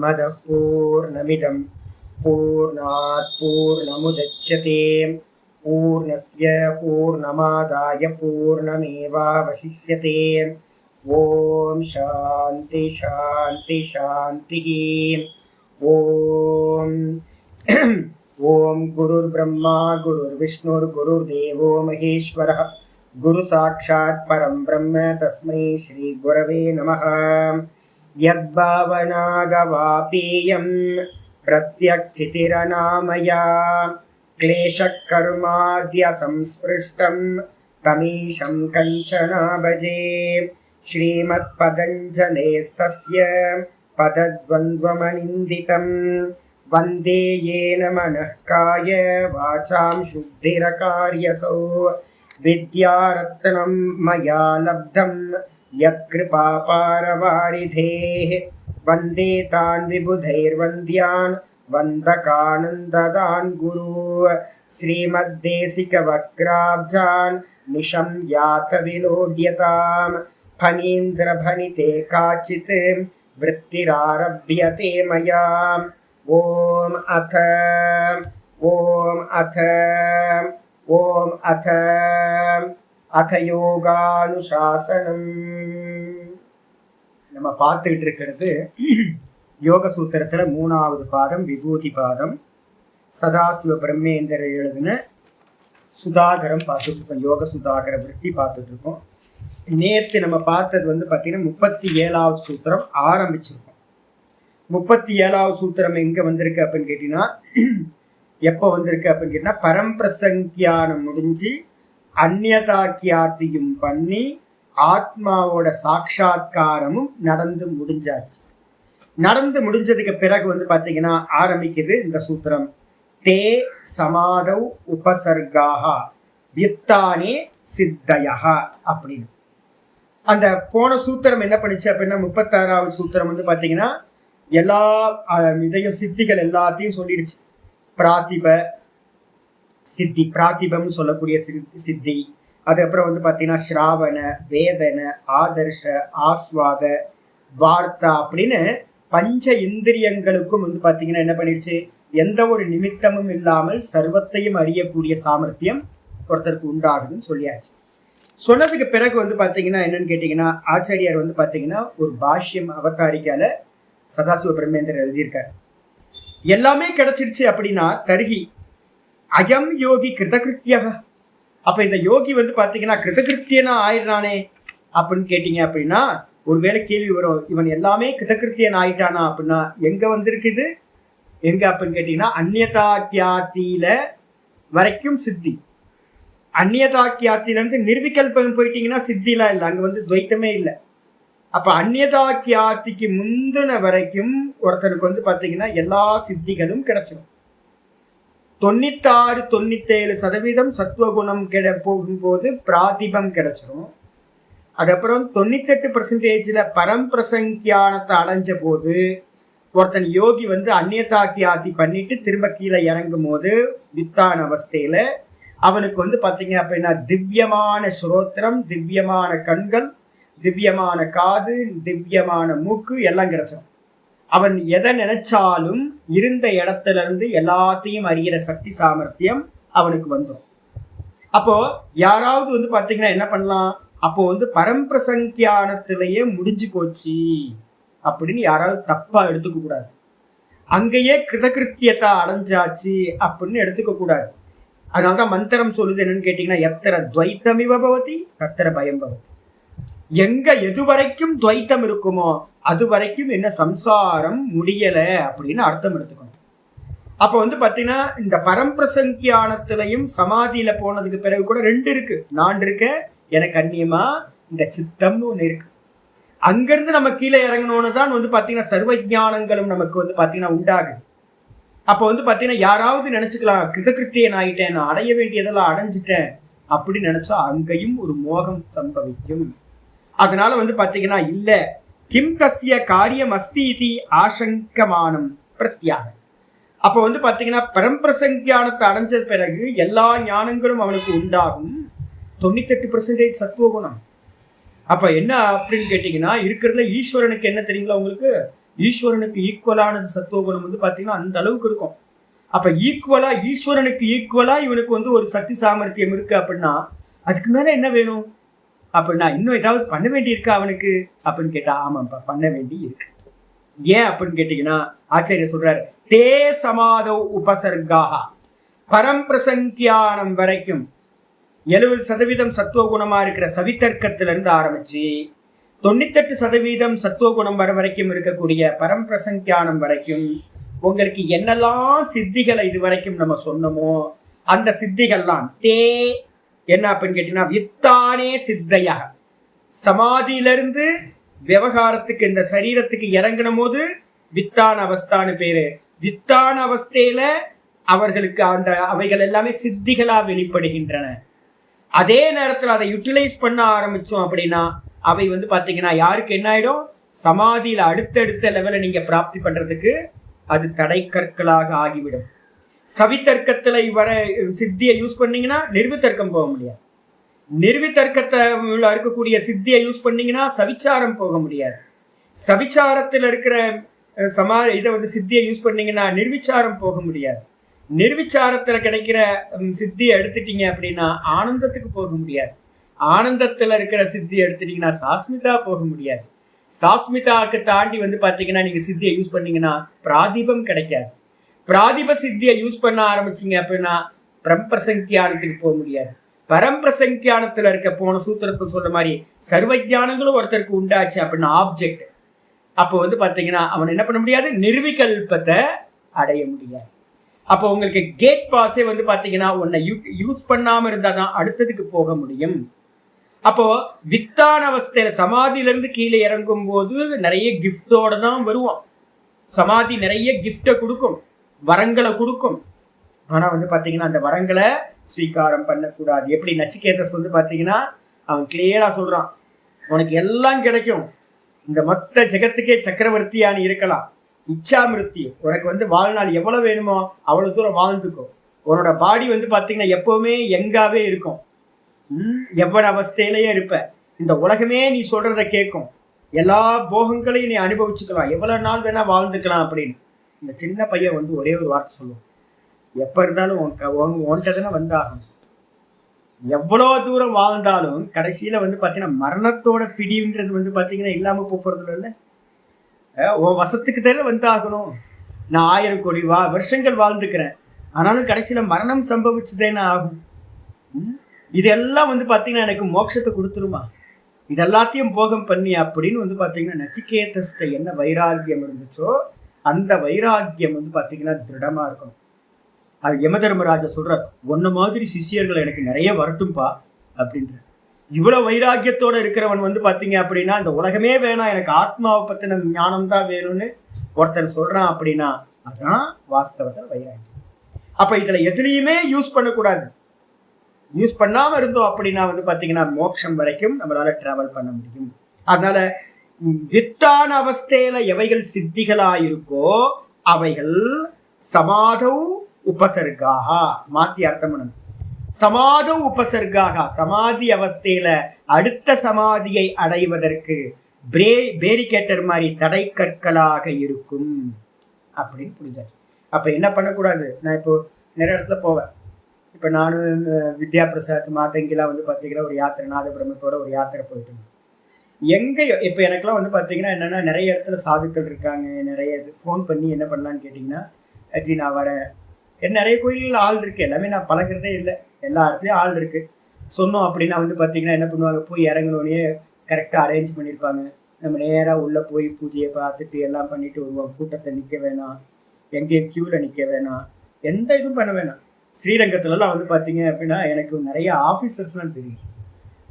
पूर्णमदः पूर्णमिदं पूर्णात् पूर्णमुदच्यते पूर्णस्य पूर्णमादाय पूर्णमेवावशिष्यते। ओम शांति शांति शांति। ओम ओम गुरुर्ब्रह्मा गुरुर्विष्णुर्गुरुर्देवो महेश्वरः गुरु साक्षात् परं ब्रह्म तस्मै श्री गुरवे नमः। यद्भावनागवापेयं प्रत्यक्षितिरनामया क्लेशकर्माद्य संस्पृष्टं तमीशं कंचना भजे। श्रीमत्पतञ्जलेस्तस्य पदद्वन्द्वमनिन्दितं वन्दे येन मनः काय वाचां शुद्धिरकार्यसौ। विद्यारत्नं मया लब्धं यत्कृपापारवारिधेः वन्दे तान् विबुधैर्वन्द्यान् वन्दकानन्ददान् गुरु। श्रीमद्देशिकवक्राब्जान् निशं यात विलोड्यताम् फणीन्द्रभनिते काचित् वृत्तिरारभ्यते मया। ओम अथ யோகானுசாசனம். நம்ம பார்த்துக்கிட்டு இருக்கிறது யோக சூத்திரத்துல 3வது பாதம் விபூதி பாதம். சதாசிவ பிரம்மேந்திரர் எழுதின சுதாகரம் பார்த்துட்டு இருக்கோம். யோக சுதாகர விருத்தி பார்த்துட்டு இருக்கோம். நேற்று நம்ம பார்த்தது பார்த்தீங்கன்னா 37வது சூத்திரம் ஆரம்பிச்சிருக்கோம். 37வது சூத்திரம் எங்க வந்திருக்கு அப்படின்னு கேட்டீங்கன்னா, எப்போ வந்திருக்கு அப்படின்னு கேட்டீங்கன்னா, பரம்பிரசங்கியானம் முடிஞ்சு அந்நியதாக்கியாத்தியும் பண்ணி ஆத்மாவோட சாட்சா்காரமும் நடந்து முடிஞ்சாச்சு. நடந்து முடிஞ்சதுக்கு பிறகு பார்த்தீங்கன்னா ஆரம்பிக்குது இந்த சூத்திரம். தே சமாதவ் உபசர்காக வித்தானே சித்தயா அப்படின்னு. அந்த போன சூத்திரம் என்ன பண்ணிச்சு அப்படின்னா, 36வது சூத்திரம் பார்த்தீங்கன்னா எல்லா இதையும் சித்திகள் எல்லாத்தையும் சொல்லிடுச்சு. பிராத்திப சித்தி, பிராத்திபம்னு சொல்லக்கூடிய சித்தி. அதுக்கப்புறம் பார்த்தீங்கன்னா ஸ்ராவண, வேதன, ஆதர்ஷ, ஆஸ்வாத, வார்த்தா அப்படின்னு பஞ்ச இந்திரியங்களுக்கும் பார்த்தீங்கன்னா என்ன பண்ணிடுச்சு, எந்த ஒரு நிமித்தமும் இல்லாமல் சர்வத்தையும் அறியக்கூடிய சாமர்த்தியம் ஒருத்தருக்கு உண்டாகுதுன்னு சொல்லியாச்சு. சொன்னதுக்கு பிறகு பார்த்தீங்கன்னா என்னன்னு கேட்டீங்கன்னா, ஆச்சாரியார் பார்த்தீங்கன்னா ஒரு பாஷ்யம் அவதாரிக்கால சதாசிவ பிரம்மேந்திரர் எழுதியிருக்காரு. எல்லாமே கிடைச்சிடுச்சு அப்படின்னா தருகி அயம் யோகி கிருதகிருத்தியக. அப்ப இந்த யோகி பார்த்தீங்கன்னா கிருதகிருத்தியனா ஆயிடுறானே அப்படின்னு கேட்டீங்க அப்படின்னா, ஒருவேளை கேள்வி வரும், இவன் எல்லாமே கிருதகிருத்தியன் ஆயிட்டானா அப்படின்னா எங்க வந்திருக்குது, எங்க அப்படின்னு கேட்டீங்கன்னா அந்நியதாக்கியாத்தியில வரைக்கும் சித்தி. அந்நியதாக்கியாத்திலிருந்து நிர்விகல்பம் போயிட்டீங்கன்னா சித்திலாம் இல்லை, அங்க துவைத்தமே இல்லை. அப்ப அந்நியதாக்கியாத்திக்கு முந்தின வரைக்கும் ஒருத்தனுக்கு பார்த்தீங்கன்னா எல்லா சித்திகளும் கிடைச்சிடும். 96-97% சத்துவகுணம் போகும்போது பிராதிபம் கிடைச்சிடும். அதுக்கப்புறம் 98% பரம்பிரசங்கியானத்தை அடைஞ்ச போது ஒருத்தன் யோகி அந்நியதாக்கியாத்தி பண்ணிட்டு திரும்ப கீழே இறங்கும் போது வித்தான அவஸ்தையில அவனுக்கு பார்த்தீங்க அப்படின்னா திவ்யமான ஸ்ரோத்திரம், திவ்யமான கண்கள், திவ்யமான காது, திவ்யமான மூக்கு எல்லாம் கிடைச்சிடும். அவன் எதை நினைச்சாலும் இருந்த இடத்துல இருந்து எல்லாத்தையும் அறிகிற சக்தி சாமர்த்தியம் அவனுக்கு வந்துடும். அப்போ யாராவது பார்த்தீங்கன்னா என்ன பண்ணலாம், அப்போ பரம்பிரசங்கியானத்திலேயே முடிஞ்சு போச்சு அப்படின்னு யாராவது தப்பா எடுத்துக்க கூடாது. அங்கேயே கிருதகிருத்தியத்தை அடைஞ்சாச்சு அப்படின்னு எடுத்துக்க கூடாது. அதனால்தான் மந்திரம் சொல்லுது என்னன்னு கேட்டீங்கன்னா, எத்தனை துவைத்தமிவ பவதி தத்திர பயம் பவதி. எங்க எது வரைக்கும் துவைத்தம் இருக்குமோ அது வரைக்கும் என்ன சம்சாரம் முடியல அப்படின்னு அர்த்தம் எடுத்துக்கணும். அப்போ பார்த்தீங்கன்னா இந்த பரம்பிரசங்கியானத்திலையும் சமாதியில போனதுக்கு பிறகு கூட 2 இருக்கு. நான் இருக்க எனக்கு அந்நியமா இந்த சித்தம்னு ஒண்ணு இருக்கு. அங்கிருந்து நம்ம கீழே இறங்கணும்னு தான் பார்த்தீங்கன்னா சர்வ ஞானங்களும் நமக்கு பார்த்தீங்கன்னா உண்டாகுது. அப்போ பார்த்தீங்கன்னா யாராவது நினைச்சுக்கலாம், கிருதகிருத்தியன் ஆயிட்டேன், நான் அடைய வேண்டியதெல்லாம் அடைஞ்சிட்டேன் அப்படின்னு நினைச்சா அங்கேயும் ஒரு மோகம் சம்பவிக்கும். அதனால பார்த்தீங்கன்னா இல்ல, கிம் தஸ்ய காரியம் அஸ்தி இதி ஆசங்கமானம் பிரத்யாக. அப்போ பார்த்தீங்கன்னா பரம்பிரசங்கியானத்தை அடைஞ்சது பிறகு எல்லா ஞானங்களும் அவனுக்கு உண்டாகும். 98% சத்துவகுணம். அப்ப என்ன அப்படின்னு கேட்டீங்கன்னா, இருக்கிறதுல ஈஸ்வரனுக்கு என்ன தெரியுங்களா உங்களுக்கு, ஈஸ்வரனுக்கு ஈக்குவலானது சத்துவகுணம் வந்து பார்த்தீங்கன்னா அந்த அளவுக்கு இருக்கும். அப்ப ஈக்குவலா ஈஸ்வரனுக்கு ஈக்குவலா இவனுக்கு வந்து ஒரு சக்தி சாமர்த்தியம் இருக்கு அப்படின்னா அதுக்கு மேல என்ன வேணும் அப்படின்னா இன்னும் ஏதாவது பண்ண வேண்டி இருக்கா அவனுக்கு அப்படின்னு கேட்டா ஆமாப்பா பண்ண வேண்டி இருக்கு. ஏன் அப்படின்னு கேட்டீங்கன்னா ஆச்சாரியர் சொல்றாரு, தே சமாதோ உபசர்காக பரம்பிரசங்கியானம் வரைக்கும் 70% சத்துவகுணமா இருக்கிற சவித்தர்க்கத்திலிருந்து ஆரம்பிச்சு 98% சத்துவகுணம் வர வரைக்கும் இருக்கக்கூடிய பரம்பிரசங்கியானம் வரைக்கும் உங்களுக்கு என்னெல்லாம் சித்திகளை இது வரைக்கும் நம்ம சொன்னோமோ அந்த சித்திகள்லாம் தே என்ன அப்படின்னு கேட்டீங்கன்னா வித்தானே சித்தையா. சமாதியிலிருந்து விவகாரத்துக்கு இந்த சரீரத்துக்கு இறங்கின போது வித்தான அவஸ்தான்னு பேரு. வித்தான அவஸ்தையில அவர்களுக்கு அந்த அவைகள் எல்லாமே சித்திகளா வெளிப்படுகின்றன. அதே நேரத்தில் அதை யூட்டிலைஸ் பண்ண ஆரம்பிச்சோம் அப்படின்னா அவை வந்து பாத்தீங்கன்னா யாருக்கு என்ன ஆயிடும், சமாதியில அடுத்தடுத்த லெவலை நீங்க பிராப்தி பண்றதுக்கு அது தடை கற்களாக ஆகிவிடும். சவித்தர்க்கத்துல வர சித்தியை யூஸ் பண்ணீங்கன்னா நிர்வித்தர்க்கம் போக முடியாது. நிர்வித்தர்க்கத்தை இருக்கக்கூடிய சித்தியை யூஸ் பண்ணீங்கன்னா சவிச்சாரம் போக முடியாது. சவிச்சாரத்தில் இருக்கிற இதை வந்து சித்தியை யூஸ் பண்ணீங்கன்னா நிர்விச்சாரம் போக முடியாது. நிர்விச்சாரத்துல கிடைக்கிற சித்தியை எடுத்துட்டீங்க அப்படின்னா ஆனந்தத்துக்கு போக முடியாது. ஆனந்தத்துல இருக்கிற சித்தி எடுத்துட்டீங்கன்னா சாஸ்மிதா போக முடியாது. சாஸ்மிதாக்கு தாண்டி வந்து பாத்தீங்கன்னா நீங்க சித்தியை யூஸ் பண்ணீங்கன்னா பிராதிபம் கிடைக்காது. பிராதிப சித்தியை யூஸ் பண்ண ஆரம்பிச்சிங்க அப்படின்னா பரம்பிரசங்கியானத்துக்கு போக முடியாது. பரம்பிரசங்கியானத்துல இருக்க போன சூத்திரத்தை சொல்ற மாதிரி சர்வஜானங்களும் ஒருத்தருக்கு உண்டாச்சு அப்படின்னா ஆப்ஜெக்ட், அப்போ வந்து பாத்தீங்கன்னா அவன் என்ன பண்ண முடியாது, நிர்விகல்பத்தை அடைய முடியாது. அப்போ உங்களுக்கு கேட் பாஸே வந்து பாத்தீங்கன்னா உன்னை யூஸ் பண்ணாம இருந்தாதான் அடுத்ததுக்கு போக முடியும். அப்போ வித்தான அவஸ்தையில சமாதியிலிருந்து கீழே இறங்கும் போது நிறைய கிஃப்டோட தான் வருவோம். சமாதி நிறைய கிஃப்டை கொடுக்கும், வரங்களை கொடுக்கும். ஆனா வந்து பாத்தீங்கன்னா அந்த வரங்களை ஸ்வீகாரம் பண்ணக்கூடாது. எப்படி நச்சிகேதஸ் வந்து பாத்தீங்கன்னா அவன் கிளியரா சொல்றான், உனக்கு எல்லாம் கிடைக்கும், இந்த மொத்த ஜெகத்துக்கே சக்கரவர்த்தியா நீ இருக்கலாம், இச்சா மிருத்தி, உனக்கு வந்து வாழ்நாள் எவ்வளவு வேணுமோ அவ்வளவு தூரம் வாழ்ந்துக்கும், உன்னோட பாடி வந்து பாத்தீங்கன்னா எப்பவுமே எங்காவே இருக்கும், எவ்வளவு அவஸ்தையிலேயே இருப்ப, இந்த உலகமே நீ சொல்றத கேட்கும், எல்லா போகங்களையும் நீ அனுபவிச்சுக்கலாம், எவ்வளவு நாள் வேணா வாழ்ந்துக்கலாம் அப்படின்னு. இந்த சின்ன பையன் வந்து ஒரே ஒரு வார்த்தை சொல்லுவோம், எப்ப இருந்தாலும் உன்கிட்ட வந்தாகும். எவ்வளோ தூரம் வாழ்ந்தாலும் கடைசியில வந்து பாத்தீங்கன்னா மரணத்தோட பிடின்றது வந்து பாத்தீங்கன்னா இல்லாம போறது இல்லை. உன் வசத்துக்கு தானே வந்தாகணும். நான் 1000 கோடி வருஷங்கள் வாழ்ந்துக்கிறேன், ஆனாலும் கடைசியில மரணம் சம்பவிச்சுதேன்னு ஆகும். இதெல்லாம் வந்து பாத்தீங்கன்னா எனக்கு மோட்சத்தை கொடுத்துருமா, இதெல்லாத்தையும் போகம் பண்ணி அப்படின்னு வந்து பாத்தீங்கன்னா நச்சிகேதஸ்ட என்ன வைராக்கியம் இருந்துச்சோ அந்த வைராக்கியம் வந்து பாத்தீங்கன்னா திருடமா இருக்கணும். அது யம தர்மராஜா சொல்றார், ஒன்ன மாதிரி சிஷியர்கள் எனக்கு நிறைய வரட்டும்பா அப்படின்ற. இவ்வளவு வைராக்கியத்தோட இருக்கிறவன் வந்து பாத்தீங்க அப்படின்னா இந்த உலகமே வேணாம், எனக்கு ஆத்மாவை பத்தின ஞானம் தான் வேணும்னு ஒருத்தன் சொல்றான் அப்படின்னா அதான் வாஸ்தவத்தில் வைராக்கியம். அப்ப இதுல எதுலையுமே யூஸ் பண்ணக்கூடாது. யூஸ் பண்ணாம இருந்தோம் அப்படின்னா வந்து பாத்தீங்கன்னா மோட்சம் வரைக்கும் நம்மளால டிராவல் பண்ண முடியும். அதனால வித்தான அவஸ்தையில எவைகள் சித்திகளாயிருக்கோ அவைகள் சமாதவ் உபசர்காக, மாத்தி அர்த்தம் பண்ணணும். சமாதவ் உபசர்காக, சமாதி அவஸ்தையில அடுத்த சமாதியை அடைவதற்கு பேரிகேட்டர் மாதிரி தடை கற்களாக இருக்கும் அப்படின்னு புரிஞ்சாச்சு. அப்ப என்ன பண்ணக்கூடாது, நான் இப்போ நிறைய இடத்துல போவேன். இப்போ நானும் வித்யா பிரசாத் மாதங்கிலாம் வந்து பார்த்தீங்கன்னா ஒரு யாத்திரை நாத பிரம்மத்தோட ஒரு யாத்திரை போயிட்டு எங்கேயோ இப்போ எனக்குலாம் வந்து பார்த்தீங்கன்னா என்னென்னா நிறைய இடத்துல சாதுக்கள் இருக்காங்க. நிறைய ஃபோன் பண்ணி என்ன பண்ணலான்னு கேட்டிங்கன்னா, அஜி நான் வரேன், நிறைய கோயில்கள் ஆள் இருக்குது, எல்லாமே நான் பழகிறதே இல்லை, எல்லா இடத்துலையும் ஆள் இருக்குது சொன்னோம் அப்படின்னா வந்து பார்த்தீங்கன்னா என்ன பண்ணுவாங்க, போய் இறங்கினோடனே கரெக்டாக அரேஞ்ச் பண்ணியிருப்பாங்க. நம்ம நேராக உள்ளே போய் பூஜையை பார்த்துட்டு எல்லாம் பண்ணிட்டு வருவோம். கூட்டத்தை நிற்க வேணாம், எங்கேயும் க்யூவில் நிற்க வேணாம், எந்த இதுவும் பண்ண வேணாம். ஸ்ரீரங்கத்துலலாம் வந்து பார்த்தீங்க அப்படின்னா எனக்கு நிறைய ஆஃபீஸர்ஸ்லாம் தெரியும்,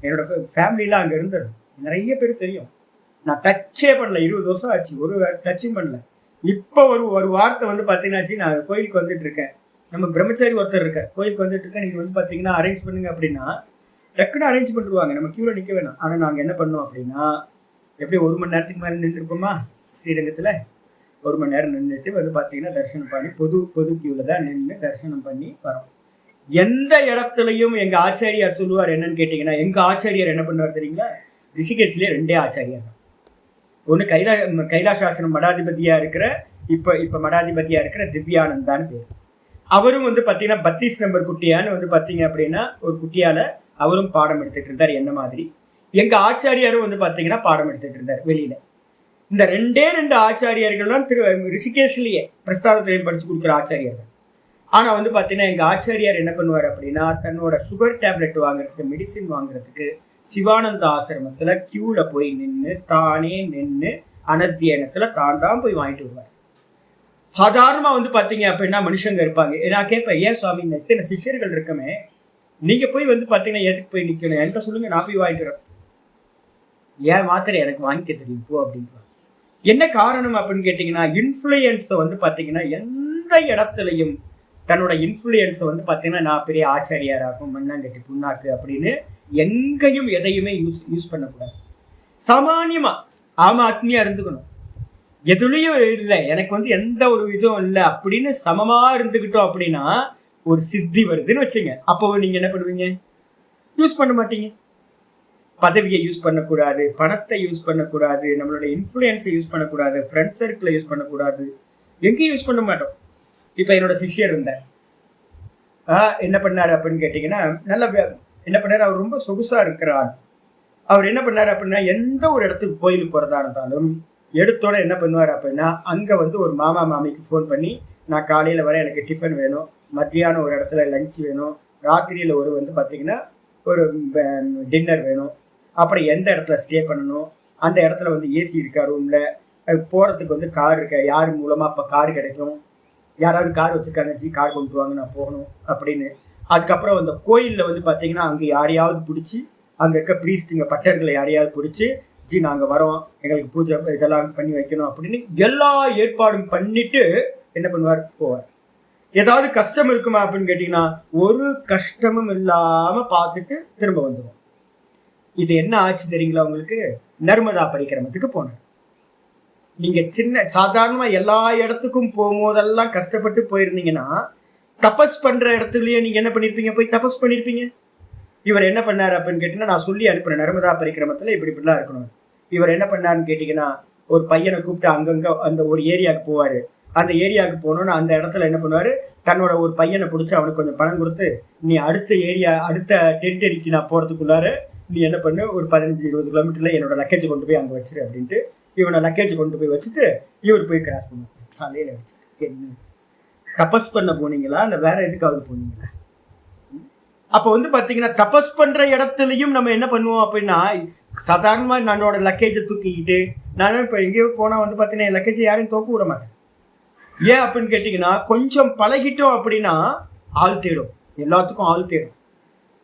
என்னோட ஃபேமிலிலாம் அங்கே இருந்தது நிறைய பேர் தெரியும். நான் டச்சே பண்ணல, 20 வருஷம் ஆச்சு, ஒரு டச்சும் பண்ணல. இப்போ ஒரு வார்த்தை வந்து பார்த்தீங்கன்னாச்சு, நான் கோயிலுக்கு வந்துட்டு இருக்கேன், நம்ம பிரம்மச்சாரி ஒருத்தர் இருக்க கோயிலுக்கு வந்துட்டு இருக்கேன், நீங்கள் வந்து பார்த்தீங்கன்னா அரேஞ்ச் பண்ணுங்க அப்படின்னா டக்குன்னு அரேஞ்ச் பண்ணிடுவாங்க, நம்ம க்யூவில் நிற்க வேணாம். ஆனால் நாங்கள் என்ன பண்ணோம் அப்படின்னா எப்படி 1 மணி நேரத்துக்கு மேலே நின்றுருப்போமா ஸ்ரீரங்கத்தில், 1 மணி நேரம் நின்றுட்டு வந்து பார்த்தீங்கன்னா தரிசனம் பண்ணி பொது க்யூவில் தான் நின்று தரிசனம் பண்ணி வரோம். எந்த இடத்துலையும் எங்கள் ஆச்சாரியார் சொல்லுவார் என்னன்னு கேட்டிங்கன்னா, எங்கள் ஆச்சாரியார் என்ன பண்ணுவார் தெரியுங்களா, ரிஷிகேஷ்லேயே 2 ஆச்சாரியார் தான். ஒன்று கைலாசாசனம் மடாதிபதியா இருக்கிற இப்ப மடாதிபதியா இருக்கிற திவ்யானந்தான்னு பேர். அவரும் வந்து பார்த்தீங்கன்னா 32 நம்பர் குட்டியான்னு வந்து பார்த்தீங்க அப்படின்னா ஒரு குட்டியால அவரும் பாடம் எடுத்துட்டு இருந்தார் என்ன மாதிரி. எங்க ஆச்சாரியாரும் வந்து பார்த்தீங்கன்னா பாடம் எடுத்துட்டு இருந்தார் வெளியில. இந்த 2 ஆச்சாரியர்கள் தான் ரிஷிகேஷ்லயே பிரஸ்தானத்திலையும் படிச்சு கொடுக்குற ஆச்சாரியர்கள். ஆனா வந்து பார்த்தீங்கன்னா எங்க ஆச்சாரியார் என்ன பண்ணுவார் அப்படின்னா தன்னோட சுகர் டேப்லெட் வாங்குறதுக்கு மெடிசின் வாங்குறதுக்கு சிவானந்த ஆசிரமத்துல கியூல போய் தானே நின்று அனத்தியனத்துல தான் போய் வாங்கிட்டு வருவார். சாதாரணமா வந்து பாத்தீங்க அப்படின்னா மனுஷங்க இருப்பாங்க. நான் கேட்பேன், ஏன் சுவாமி எத்தனை சிஷ்யர்கள் இருக்கமே, நீங்க போய் வந்து பாத்தீங்கன்னா எதுக்கு போய் நிக்கணும், என்கிட்ட சொல்லுங்க, நான் போய் வாங்கிக்கிறேன், ஏன் மாத்திரை எனக்கு வாங்கிக்க தெரியும் போ அப்படின்னு. என்ன காரணம் அப்படின்னு கேட்டீங்கன்னா இன்ஃப்ளூயன்ஸை வந்து பாத்தீங்கன்னா எந்த இடத்துலையும் தன்னோட இன்ஃப்ளூயன்ஸை வந்து பாத்தீங்கன்னா நான் பெரிய ஆச்சாரியாராகும் மண்ணாங்கட்டி புண்ணாக்கு அப்படின்னு எங்கேயும் எதையுமே யூஸ் பண்ணக்கூடாது. சாமானியமா ஆமா ஆத்மியா இருந்துக்கணும். எதுலையும் இல்லை, எனக்கு வந்து எந்த ஒரு இதுவும் இல்லை அப்படின்னு சமமா இருந்துக்கிட்டோம் அப்படின்னா ஒரு சித்தி வருதுன்னு வச்சுங்க. அப்போ நீங்க என்ன பண்ணுவீங்க? யூஸ் பண்ண மாட்டீங்க. பதவியை யூஸ் பண்ணக்கூடாது, பணத்தை யூஸ் பண்ணக்கூடாது, நம்மளோட இன்ஃப்ளூயன்ஸை யூஸ் பண்ணக்கூடாது, ஃப்ரெண்ட் சர்க்கிளை யூஸ் பண்ணக்கூடாது, எங்கேயும் யூஸ் பண்ண மாட்டோம். இப்போ என்னோட சிஷ்யர் இருந்தார், என்ன பண்ணாரு அப்படின்னு கேட்டீங்கன்னா நல்ல என்ன பண்ணாரு, அவர் ரொம்ப சொகுசா இருக்கிறார். அவர் என்ன பண்ணாரு அப்படின்னா எந்த ஒரு இடத்துக்கு கோயிலுக்கு போறதா இருந்தாலும் எடுத்தோட என்ன பண்ணுவார் அப்படின்னா அங்கே வந்து ஒரு மாமா மாமிக்கு ஃபோன் பண்ணி நான் காலையில் வர எனக்கு டிஃபன் வேணும், மத்தியானம் ஒரு இடத்துல லஞ்ச் வேணும், ராத்திரியில் ஒரு வந்து பார்த்தீங்கன்னா ஒரு டின்னர் வேணும், அப்புறம் எந்த இடத்துல ஸ்டே பண்ணணும், அந்த இடத்துல வந்து ஏசி இருக்கா ரூமில், போகிறதுக்கு வந்து கார் இருக்கா, யார் மூலமாக அப்போ கார் கிடைக்கும், யாராவது கார் வச்சுருக்காங்க கார் கொண்டு வாங்க நான் போகணும் அப்படின்னு. அதுக்கப்புறம் அந்த கோயிலில் வந்து பார்த்தீங்கன்னா அங்கே யாரையாவது பிடிச்சி அங்கே இருக்க ப்ரீஸ்ட்டுங்க பட்டர்களை யாரையாவது பிடிச்சி நாங்கள் வரோம், எங்களுக்கு பூஜை இதெல்லாம் பண்ணி வைக்கணும் அப்படின்னு எல்லா ஏற்பாடும் பண்ணிட்டு என்ன பண்ணுவார், போவார். ஏதாவது கஷ்டம் இருக்குமா அப்படின்னு கேட்டீங்கன்னா ஒரு கஷ்டமும் இல்லாம பார்த்துட்டு திரும்ப வந்துடும். இது என்ன ஆச்சு தெரியுங்களா உங்களுக்கு? நர்மதா பரிக்கிரமத்துக்கு போனேன். நீங்க சின்ன சாதாரணமா எல்லா இடத்துக்கும் போகும்போதெல்லாம் கஷ்டப்பட்டு போயிருந்தீங்கன்னா தபஸ் பண்ற இடத்துலயே நீங்க என்ன பண்ணிருப்பீங்க, போய் தபஸ் பண்ணிருப்பீங்க. இவர் என்ன பண்ணாரு அப்படின்னு கேட்டீங்கன்னா நான் சொல்லி அனுப்புறேன், நர்மதா பரிக்கிரமத்துல இப்படிலாம் இருக்கணும். இவர் என்ன பண்ணாருன்னு கேட்டீங்கன்னா ஒரு பையனை கூப்பிட்டு அங்கங்க அந்த ஒரு ஏரியாவுக்கு போவாரு. அந்த ஏரியாவுக்கு போனோன்னு அந்த இடத்துல என்ன பண்ணுவாரு, தன்னோட ஒரு பையனை பிடிச்சி அவனுக்கு கொஞ்சம் பணம் கொடுத்து நீ அடுத்த டெரிட்டரிக்கு நான் போறதுக்குள்ளார நீ என்ன பண்ணு, ஒரு 15-20 கிலோமீட்டர்ல என்னோட லக்கேஜ் கொண்டு போய் அங்கே வச்சிரு அப்படின்ட்டு இவனை லக்கேஜ் கொண்டு போய் வச்சுட்டு இவர் போய் கிராஸ் பண்ணுவார். காலையில வச்சு என்ன தபஸ் பண்ண போனீங்களா இல்லை வேற எதுக்காவது போனீங்களா? அப்போ வந்து பார்த்தீங்கன்னா தபஸ் பண்ற இடத்துலையும் நம்ம என்ன பண்ணுவோம் அப்படின்னா சாதாரணமாக என்னோட லக்கேஜை தூக்கிக்கிட்டு நான் இப்போ எங்கேயோ போனால் வந்து பார்த்தீங்கன்னா என் லக்கேஜை யாரையும் தூக்க விட மாட்டேன். ஏன் அப்படின்னு கேட்டிங்கன்னா கொஞ்சம் பழகிட்டோம் அப்படின்னா ஆள் தேடும், எல்லாத்துக்கும் ஆள் தேடும்.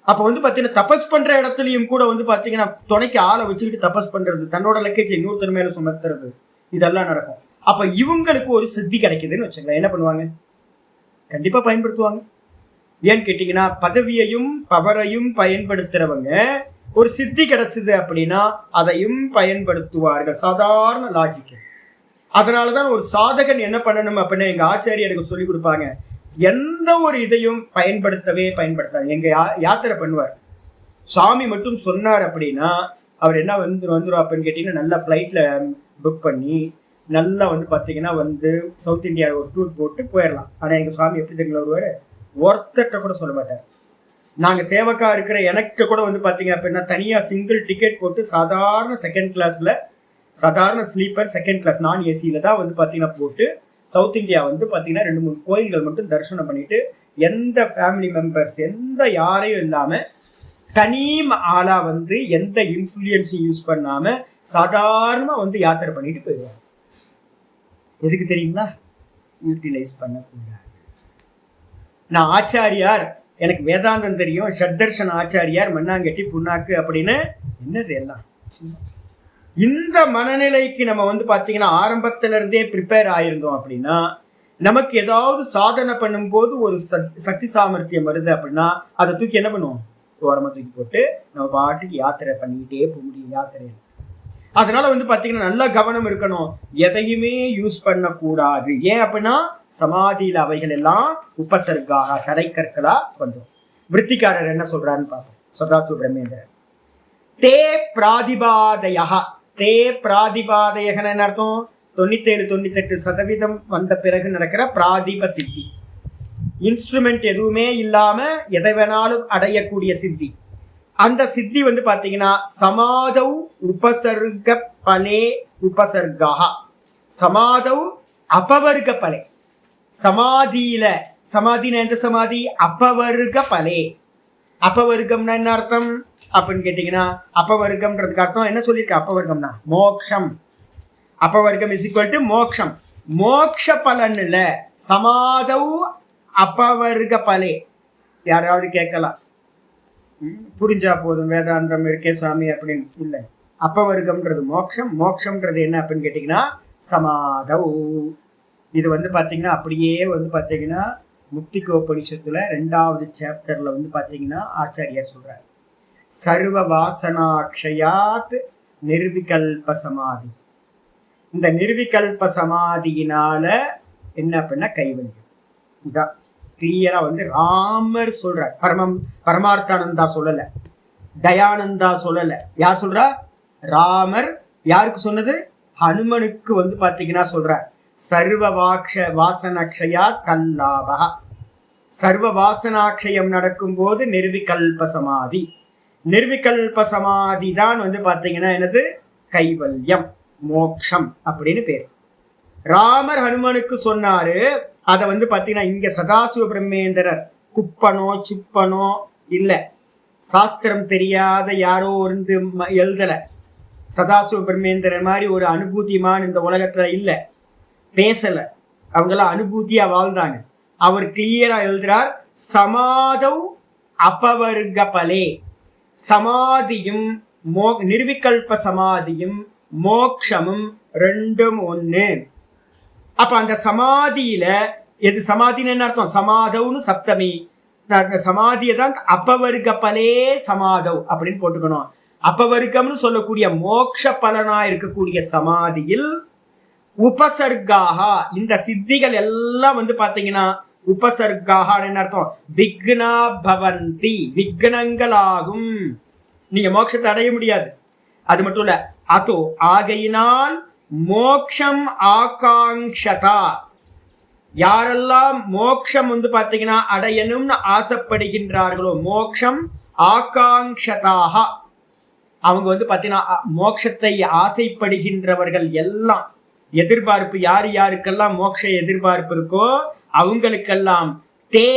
அப்போ வந்து பார்த்தீங்கன்னா தபஸ் பண்ணுற இடத்துலையும் கூட வந்து பார்த்தீங்கன்னா துணைக்கு ஆளை வச்சுக்கிட்டு தபஸ் பண்ணுறது, தன்னோட லக்கேஜை இன்னொருத்தர் மேலே சுமத்துறது, இதெல்லாம் நடக்கும். அப்போ இவங்களுக்கு ஒரு சித்தி கிடைக்குதுன்னு வச்சுக்கலாம், என்ன பண்ணுவாங்க, கண்டிப்பாக பயன்படுத்துவாங்க. ஏன்னு கேட்டிங்கன்னா பதவியையும் பவரையும் பயன்படுத்துகிறவங்க ஒரு சித்தி கிடைச்சது அப்படின்னா அதையும் பயன்படுத்துவார்கள். சாதாரண லாஜிக். அதனாலதான் ஒரு சாதகன் என்ன பண்ணணும் அப்படின்னா எங்க ஆச்சாரியருக்கு சொல்லி கொடுப்பாங்க, எந்த ஒரு இதையும் பயன்படுத்தாது. எங்க யாத்திரை பண்ணுவார், சாமி மட்டும் சொன்னார் அப்படின்னா அவர் என்ன வந்துடும் அப்படின்னு கேட்டீங்கன்னா நல்லா ஃப்ளைட்ல புக் பண்ணி நல்லா வந்து பார்த்தீங்கன்னா வந்து சவுத் இந்தியா ஒரு டூர் போட்டு போயிடலாம். ஆனால் எங்க சுவாமி எப்படி தெரியுங்களா வருவார், ஒருத்தட்ட கூட சொல்ல மாட்டார். நாங்கள் சேவக்கா இருக்கிற எனக்கு கூட வந்து பார்த்தீங்க அப்படின்னா தனியாக சிங்கிள் டிக்கெட் போட்டு சாதாரண செகண்ட் கிளாஸில் சாதாரண ஸ்லீப்பர் செகண்ட் கிளாஸ் நான் ஏசியில் தான் வந்து பார்த்தீங்கன்னா போட்டு சவுத் இந்தியா வந்து பார்த்தீங்கன்னா 2-3 கோயில்கள் மட்டும் தரிசனம் பண்ணிட்டு எந்த ஃபேமிலி மெம்பர்ஸ் எந்த யாரையும் இல்லாமல் தனி ஆளாக வந்து எந்த இன்ஃப்ளூயன்ஸையும் யூஸ் பண்ணாமல் சாதாரணமாக வந்து யாத்திரை பண்ணிட்டு போயிடுவாங்க. எதுக்கு தெரியுங்களா? யூட்டிலைஸ் பண்ணக்கூடாது. நான் ஆச்சாரியார், எனக்கு வேதாந்தம் தெரியும், ஷட்தர்ஷன் ஆச்சாரியார், மண்ணாங்கட்டி புண்ணாக்கு அப்படின்னு என்னது எல்லாம். இந்த மனநிலைக்கு நம்ம வந்து பார்த்தீங்கன்னா ஆரம்பத்துல இருந்தே ப்ரிப்பேர் ஆயிருந்தோம் அப்படின்னா நமக்கு ஏதாவது சாதனை பண்ணும்போது ஒரு சக்தி சாமர்த்தியம் வருது அப்படின்னா அதை தூக்கி என்ன பண்ணுவோம், ஓரமாக தூக்கி போட்டு நம்ம பாட்டுக்கு யாத்திரை பண்ணிக்கிட்டே போக முடியும் யாத்திரை. அதனால வந்து பார்த்தீங்கன்னா நல்ல கவனம் இருக்கணும், எதையுமே யூஸ் பண்ணக்கூடாது. ஏன் அப்படின்னா சமாதியில் அவைகள் எல்லாம் உபசர்காக தடைக்கற்களா வந்துடும். விருத்திக்காரர் என்ன சொல்றாருன்னு பார்ப்போம். சதாசிவ பிரம்மேந்திரன் தே பிராதிபாதயா தே பிராதிபாதயகன்னு அர்த்தம் 97-98% வந்த பிறகு நடக்கிற பிராதிப சித்தி. இன்ஸ்ட்ருமெண்ட் எதுவுமே இல்லாம எதை வேணாலும் அடையக்கூடிய சித்தி. அந்த சித்தி வந்து பாத்தீங்கன்னா சமாதௌ உபசர்க பலே உபசர்கா. சமாதௌ அபவர்க பலே. சமாதியில, சமாதினா எந்த சமாதி? அபவர்க பலே. அபவர்க்கம்னா என்ன அர்த்தம் அப்படின்னு கேட்டீங்கன்னா, அபவர்க்கம்ன்றதுக்கு அர்த்தம் என்ன சொல்லியிருக்க? அபவர்க்கம்னா மோக்ஷம். அபவர்க்கம் இஸ் ஈக்குவல் டு மோக்ஷம். மோக்ஷ பலன் இல்ல, சமாதௌ அபவர்க பலே. யாராவது கேட்கலாம், புரிஞ்சா போதும் வேதாந்தம் இருக்கே சாமி அப்படின்னு. இல்லை, அபவர்க்கம்ன்றது மோக்ஷம். மோக்ஷம்ன்றது என்ன அப்படின்னு கேட்டீங்கன்னா சமாதௌ. இது வந்து பாத்தீங்கன்னா அப்படியே வந்து பாத்தீங்கன்னா முக்திகோபனிஷத்துல 2வது சாப்டர்ல வந்து பாத்தீங்கன்னா ஆச்சாரியார் சொல்றார், சர்வ வாசனாக்ஷயாத் நிர்விகல்ப சமாதி. இந்த நிர்விகல்ப சமாதியினால என்ன அப்படின்னா கைவல்யம். இதான் கிளியரா வந்து ராமர் சொல்றார். பரமார்த்தானந்தா சொல்லல, தயானந்தா சொல்லல. யார் சொல்றா? ராமர். யாருக்கு சொன்னது? ஹனுமனுக்கு வந்து பாத்தீங்கன்னா சொல்றார், சர்வ வாசனாக்ஷயா கல்லாபா. சர்வ வாசனாக்ஷயம் நடக்கும் போது நிர்விகல்ப சமாதி. நிர்விகல்ப சமாதி தான் வந்து பாத்தீங்கன்னா என்னது? கைவல்யம், மோக்ஷம் அப்படின்னு பேர். ராமர் ஹனுமனுக்கு சொன்னாரு. அதை வந்து பாத்தீங்கன்னா இங்க சதாசிவ பிரம்மேந்திரர் குப்பனோ சுப்பனோ இல்ல, சாஸ்திரம் தெரியாத யாரோ இருந்து எழுதல. சதாசிவ பிரம்மேந்திரர் மாதிரி ஒரு அனுபூதிமான் இந்த உலகத்துல இல்ல, பேசல. அவங்கெல்லாம் அனுபூதியா வாழ்ந்தாங்க. அவர் கிளியரா எழுதுறார், சமாதௌ அபவர்க பலே. சமாதியும் நிர்விகல்ப சமாதியும் மோக்ஷமும் ரெண்டும் ஒண்ணு. அப்ப அந்த சமாதியில எது சமாதின்னு என்ன அர்த்தம்? சமாதவுன்னு சப்தமி. அந்த சமாதியை தான் அபவர்க பலே சமாதவ் அப்படின்னு போட்டுக்கணும். அபவர்க்கம்னு சொல்லக்கூடிய மோக்ஷ பலனா இருக்கக்கூடிய சமாதியில் உபசர்காகா, இந்த சித்திகள் எல்லாம் வந்து பாத்தீங்கன்னா உபசர்காகா என்ன அர்த்தம்? விக்னா பவந்தி, விக்னங்களாகும். நீங்க மோட்சத்தை அடைய முடியாது. அது மட்டும் இல்ல, அதோ ஆகையினால் மோக்ஷம் ஆகாங்ஷதா, யாரெல்லாம் மோக்ஷம் வந்து பாத்தீங்கன்னா அடையணும்னு ஆசைப்படுகின்றார்களோ, மோக்ஷம் ஆகாங்ஷதாக, அவங்க வந்து பாத்தீங்கன்னா மோட்சத்தை ஆசைப்படுகின்றவர்கள் எல்லாம், எதிர்பார்ப்பு யார் யாருக்கெல்லாம் மோட்ச எதிர்பார்ப்பு இருக்கோ அவங்களுக்கெல்லாம் தே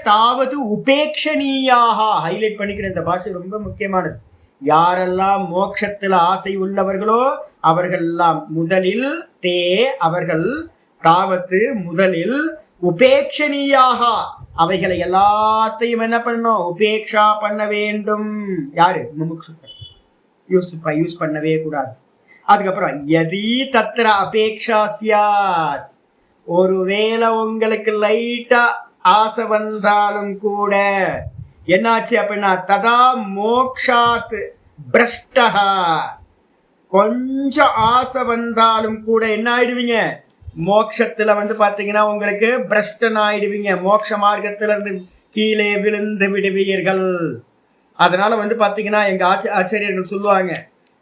தாவது உபேக்ஷணீயாக. ஹைலைட் பண்ணிக்கிற இந்த பாஷை ரொம்ப முக்கியமானது. யாரெல்லாம் மோட்சத்துல ஆசை உள்ளவர்களோ அவர்கள் எல்லாம் முதலில் அவர்கள் தாவத்து முதலில் உபேக்ஷணீயாக, அவைகளை எல்லாத்தையும் என்ன பண்ணணும்? உபேக்ஷா பண்ண வேண்டும். யாரு? முமுட்சுக்கள். யூஸ் பண்ணவே கூடாது. அதுக்கப்புறம் யதி தத்ர அபேக்ஷா சியாத், ஒருவேளை உங்களுக்கு லைட்டா ஆசை வந்தாலும் கூட என்னாச்சு அப்படின்னா ததா மோக்ஷாத் பிரஷ்டஹா, கொஞ்சம் ஆசை வந்தாலும் கூட என்ன ஆயிடுவீங்க? மோட்சத்துல வந்து பாத்தீங்கன்னா உங்களுக்கு பிரஷ்டன் ஆயிடுவீங்க. மோட்ச மார்க்கத்துல இருந்து கீழே விழுந்து விடுவீர்கள். அதனால வந்து பாத்தீங்கன்னா எங்க ஆச்சாரியர்கள் சொல்லுவாங்க,